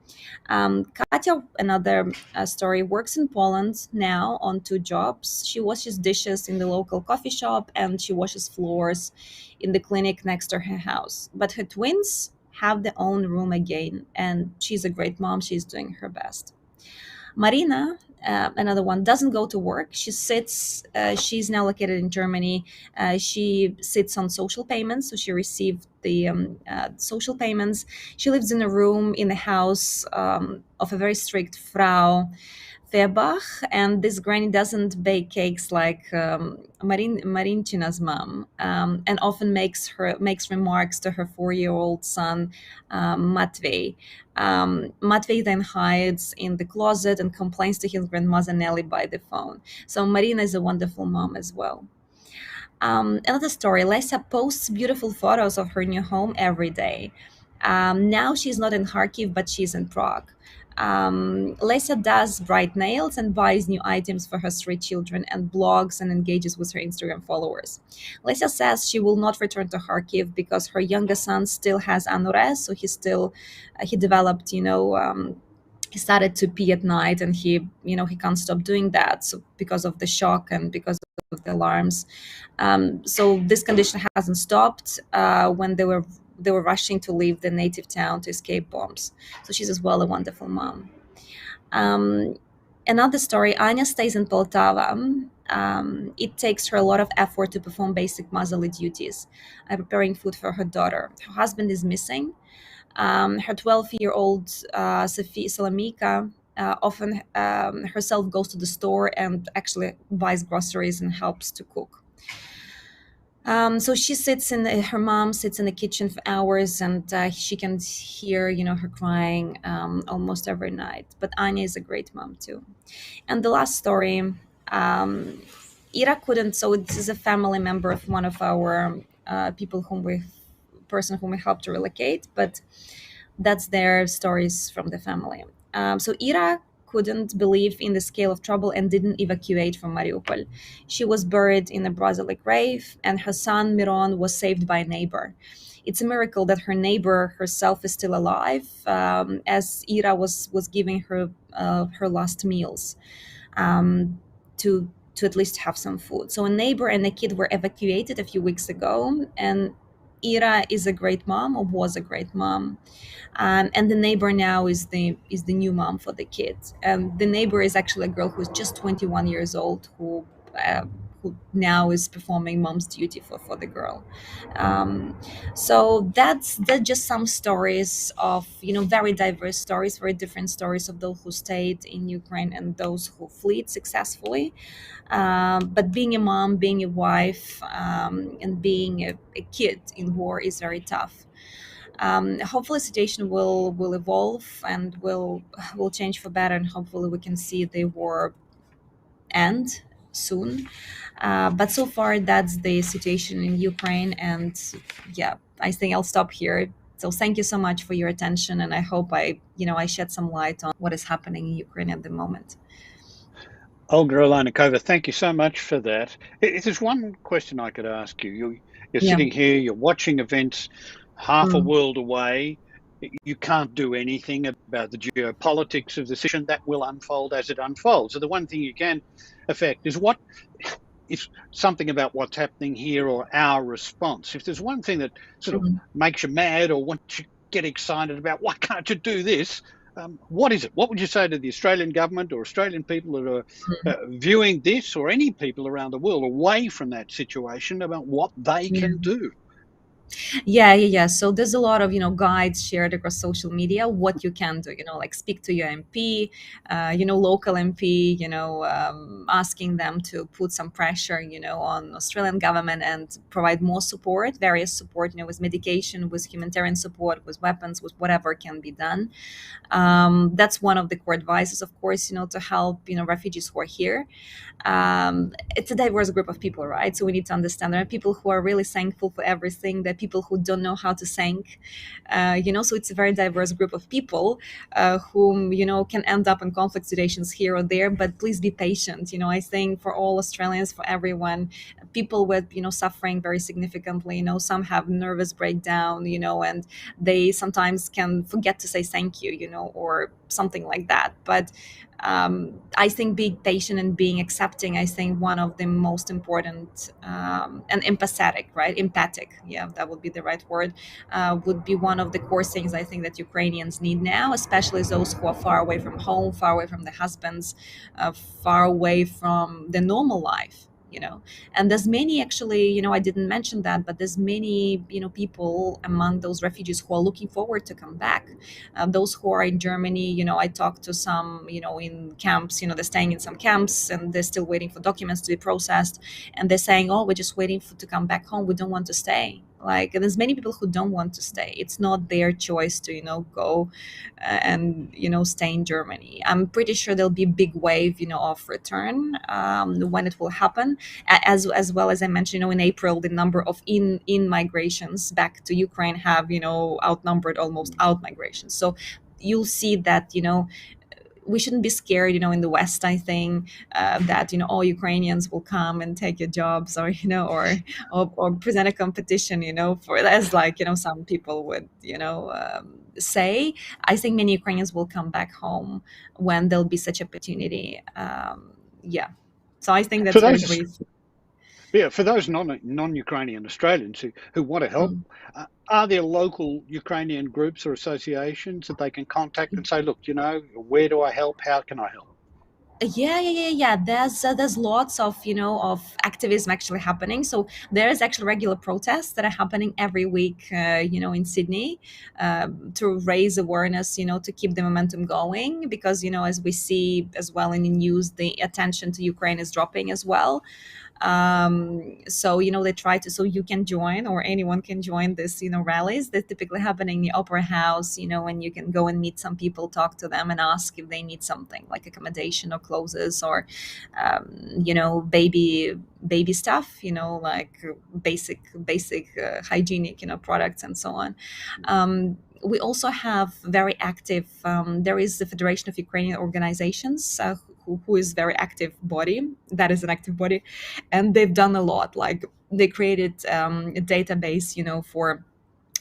Katya, another story, works in Poland now on 2 jobs. She washes dishes in the local coffee shop and she washes floors in the clinic next to her house. But her twins have their own room again, and she's a great mom. She's doing her best. Marina, another one, doesn't go to work. She sits, she's now located in Germany. She sits on social payments, so she received the social payments. She lives in a room in the house of a very strict Frau Febach, and this granny doesn't bake cakes like Marinchina's mom, and often makes remarks to her 4-year-old son, Matvey. Matvey then hides in the closet and complains to his grandmother Nelly by the phone. So Marina is a wonderful mom as well. Another story, Lesa posts beautiful photos of her new home every day. Now she's not in Kharkiv, but she's in Prague. Lesa does bright nails and buys new items for her 3 children and blogs and engages with her Instagram followers. Lesa says she will not return to Kharkiv because her younger son still has anures, so he developed, he started to pee at night, and he can't stop doing that. So because of the shock and because of the alarms, so this condition hasn't stopped when they were rushing to leave the native town to escape bombs. So she's as well a wonderful mom. Another story, Anya stays in Poltava. It takes her a lot of effort to perform basic motherly duties, preparing food for her daughter. Her husband is missing. Her 12-year-old Sophia Salamika often herself goes to the store and actually buys groceries and helps to cook. So she her mom sits in the kitchen for hours, and she can hear, her crying almost every night. But Anya is a great mom too. And the last story, Ira couldn't. So this is a family member of one of our people whom we helped to relocate, but that's their stories from the family. So Ira couldn't believe in the scale of trouble and didn't evacuate from Mariupol. She was buried in a brotherly grave, and her son Miron was saved by a neighbor. It's a miracle that her neighbor herself is still alive, as Ira was giving her her last meals to at least have some food. So a neighbor and a kid were evacuated a few weeks ago, and Ira is a great mom, or was a great mom. And the neighbor now is the new mom for the kids. The neighbor is actually a girl who's just 21 years old, who who now is performing mom's duty for the girl. So that's just some stories of, very diverse stories, very different stories of those who stayed in Ukraine and those who fled successfully. But being a mom, being a wife, and being a kid in war is very tough. Hopefully, the situation will evolve and will change for better, and hopefully, we can see the war end soon. But so far, that's the situation in Ukraine, and yeah, I think I'll stop here. So thank you so much for your attention, and I hope I shed some light on what is happening in Ukraine at the moment. Olga Olanikova, thank you so much for that. If there's one question I could ask you, you're Yeah. sitting here, you're watching events half a Mm. world away. You can't do anything about the geopolitics of the situation that will unfold as it unfolds. So the one thing you can affect is something about what's happening here or our response. If there's one thing that sort of Mm. makes you mad or wants you to get excited about, why can't you do this? What is it? What would you say to the Australian government or Australian people that are viewing this, or any people around the world away from that situation, about what they Yeah. can do? Yeah. So there's a lot of guides shared across social media what you can do. Like speak to your MP, local MP. Asking them to put some pressure, on Australian government and provide more support, various support, with medication, with humanitarian support, with weapons, with whatever can be done. That's one of the core advices, of course, to help refugees who are here. It's a diverse group of people, right? So we need to understand there are people who are really thankful for everything. There are people who don't know how to thank. So it's a very diverse group of people whom can end up in conflict situations here or there. But please be patient. I think for all Australians, for everyone, people with suffering very significantly. Some have nervous breakdown. And they sometimes can forget to say thank you. Or something like that. But I think being patient and being accepting, I think one of the most important, and empathetic, right? Empathic, yeah, that would be the right word, would be one of the core things I think that Ukrainians need now, especially those who are far away from home, far away from their husbands, far away from the normal life. And there's many, actually, I didn't mention that, but there's many people among those refugees who are looking forward to come back. Those who are in Germany, I talked to some in camps, they're staying in some camps and they're still waiting for documents to be processed, and they're saying, oh, we're just waiting to come back home, we don't want to stay. Like, there's many people who don't want to stay. It's not their choice to go and stay in Germany. I'm pretty sure there'll be a big wave of return when it will happen. As well as I mentioned, in April, the number of in migrations back to Ukraine have outnumbered almost out migrations. So you'll see that we shouldn't be scared, in the West, I think, that, all Ukrainians will come and take your jobs, or, or present a competition, for, as like, some people would, say. I think many Ukrainians will come back home when there'll be such opportunity. Yeah. So I think For that's very those, brief. yeah, for those non-Ukrainian Australians who want to help, are there local Ukrainian groups or associations that they can contact and say, look, where do I help? How can I help? Yeah. There's lots of of activism actually happening. So there is actually regular protests that are happening every week, in Sydney, to raise awareness, to keep the momentum going, because as we see as well in the news, the attention to Ukraine is dropping as well. So they try to, so you can join, or anyone can join this rallies that typically happen in the opera house, and you can go and meet some people, talk to them, and ask if they need something like accommodation or clothes, or baby stuff, like basic hygienic products and so on. We also have very active, there is the Federation of Ukrainian Organizations, who is very active body, that is an active body, and they've done a lot. Like, they created a database for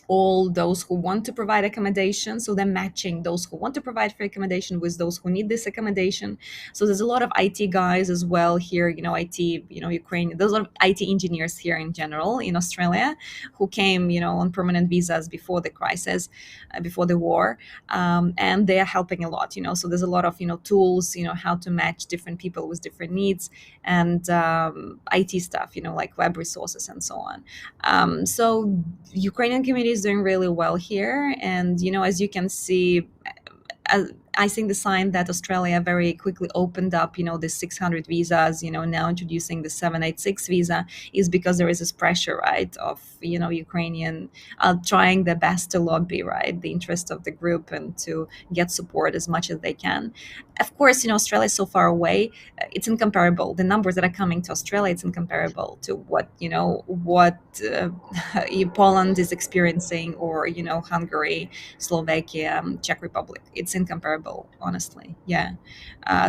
all those who want to provide accommodation. So they're matching those who want to provide free accommodation with those who need this accommodation. So there's a lot of IT guys as well here, IT, Ukraine, there's a lot of IT engineers here in general in Australia who came, on permanent visas before the crisis, before the war. And they are helping a lot, so there's a lot of, tools, how to match different people with different needs, and IT stuff, like web resources and so on. So Ukrainian community is doing really well here. And, as you can see, I think the sign that Australia very quickly opened up, the 600 visas, now introducing the 786 visa, is because there is this pressure, right, of, Ukrainian trying their best to lobby, right, the interest of the group and to get support as much as they can. Of course, Australia is so far away. It's incomparable. The numbers that are coming to Australia, it's incomparable to what, Poland is experiencing, or, Hungary, Slovakia, Czech Republic. It's incomparable, honestly. Yeah.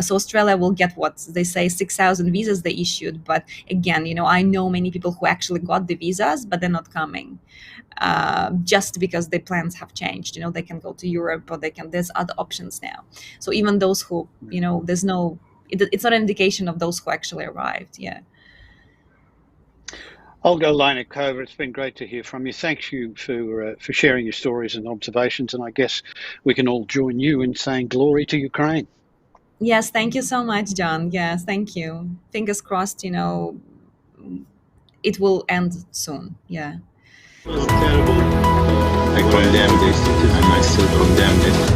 So Australia will get what they say 6,000 visas they issued. But again, I know many people who actually got the visas, but they're not coming just because their plans have changed. They can go to Europe, or there's other options now. So even those who, it's not an indication of those who actually arrived. Yeah. Olga Olanikova, it's been great to hear from you. Thank you for sharing your stories and observations. And I guess we can all join you in saying glory to Ukraine. Yes, thank you so much, John. Yes, thank you. Fingers crossed, it will end soon. Yeah. It was terrible. I condemned this and I still condemn it.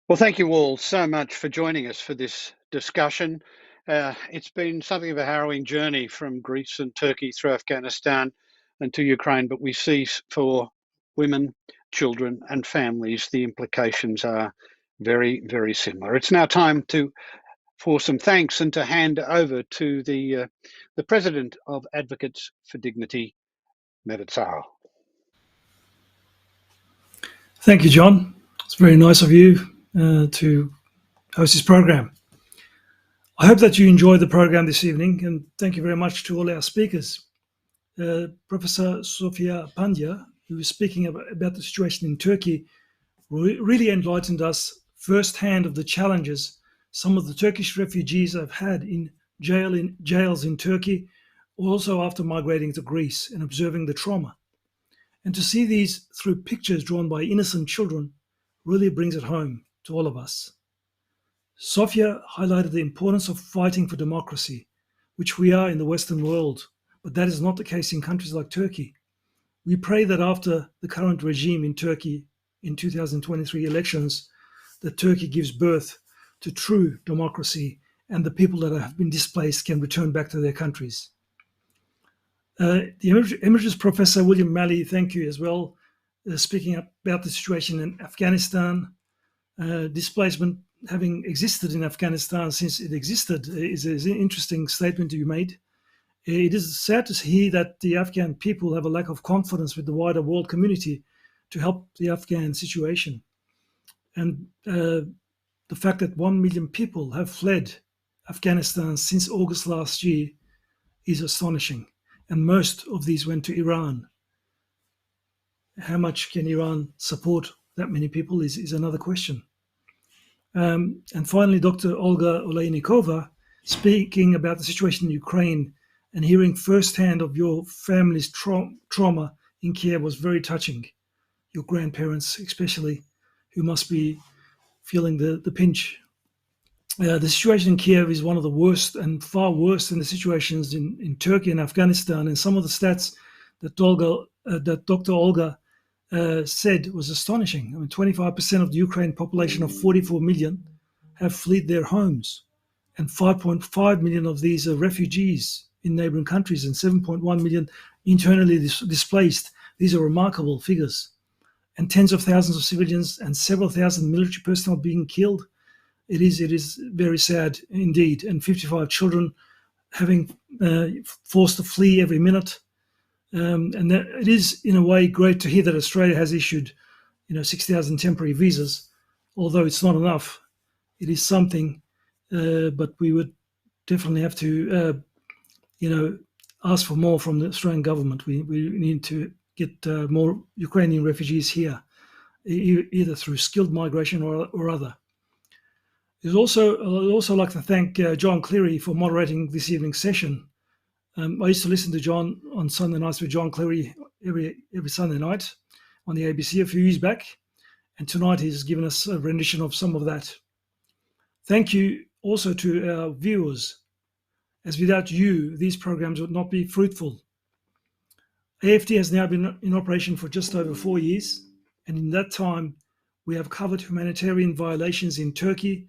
Well, thank you all so much for joining us for this discussion. It's been something of a harrowing journey from Greece and Turkey through Afghanistan and to Ukraine, but we see for women, children and families, the implications are very, very similar. It's now time for some thanks and to hand over to the President of Advocates for Dignity, Mehmet Sahal. Thank you, John. It's very nice of you to host this program. I hope that you enjoyed the program this evening, and thank you very much to all our speakers. Professor Sofia Pandya, who was speaking about the situation in Turkey, really enlightened us firsthand of the challenges some of the Turkish refugees have had in jails in Turkey, also after migrating to Greece, and observing the trauma. And to see these through pictures drawn by innocent children really brings it home to all of us. Sophia highlighted the importance of fighting for democracy, which we are in the Western world, but that is not the case in countries like Turkey. We pray that after the current regime in Turkey in 2023 elections, that Turkey gives birth to true democracy and the people that have been displaced can return back to their countries. The Emeritus Professor William Maley, thank you as well, speaking about the situation in Afghanistan. Displacement having existed in Afghanistan since it existed is an interesting statement you made. It is sad to hear that the Afghan people have a lack of confidence with the wider world community to help the Afghan situation. And the fact that 1 million people have fled Afghanistan since August last year is astonishing. And most of these went to Iran. How much can Iran support that many people is another question. And finally, Dr. Olga Olanikova, speaking about the situation in Ukraine and hearing firsthand of your family's trauma in Kiev was very touching. Your grandparents especially, who must be feeling the pinch. The situation in Kiev is one of the worst and far worse than the situations in Turkey and Afghanistan. And some of the stats that Dr. Olga said was astonishing. I mean, 25% of the Ukraine population of 44 million have fled their homes, and 5.5 million of these are refugees in neighboring countries, and 7.1 million internally displaced. These are remarkable figures. And tens of thousands of civilians and several thousand military personnel being killed. It is very sad indeed. And 55 children having forced to flee every minute. And that it is in a way great to hear that Australia has issued 6,000 temporary visas, although it's not enough. It is something, but we would definitely have to ask for more from the Australian government. We need to get more Ukrainian refugees here, either through skilled migration or other. I'd also like to thank John Cleary for moderating this evening's session. I used to listen to John on Sunday nights with John Cleary every Sunday night on the ABC a few years back, and tonight he's given us a rendition of some of that. Thank you also to our viewers, as without you, these programs would not be fruitful. AFT has now been in operation for just over 4 years, and in that time, we have covered humanitarian violations in Turkey,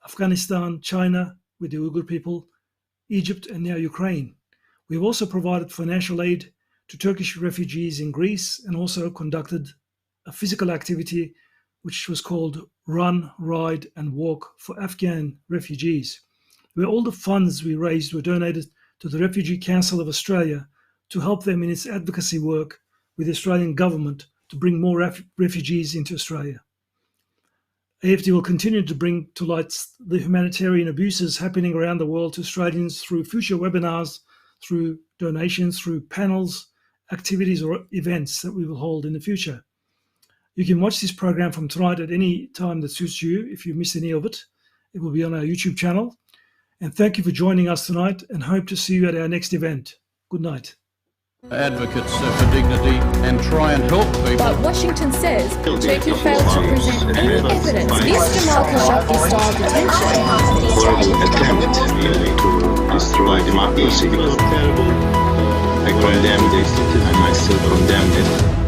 Afghanistan, China, with the Uyghur people, Egypt, and now Ukraine. We've also provided financial aid to Turkish refugees in Greece and also conducted a physical activity which was called Run, Ride and Walk for Afghan refugees, where all the funds we raised were donated to the Refugee Council of Australia to help them in its advocacy work with the Australian government to bring more refugees into Australia. AFT will continue to bring to light the humanitarian abuses happening around the world to Australians through future webinars, through donations, through panels, activities or events that we will hold in the future. You can watch this program from tonight at any time that suits you. If you miss any of it, it will be on our YouTube channel. And thank you for joining us tonight, and hope to see you at our next event. Good night. Advocates for dignity and try and help people. But Washington says Turkey failed to present any evidence this Jamal Khashoggi-style detention. Horrible attempt really to destroy democracy. It was terrible. I condemned it and I still condemn it.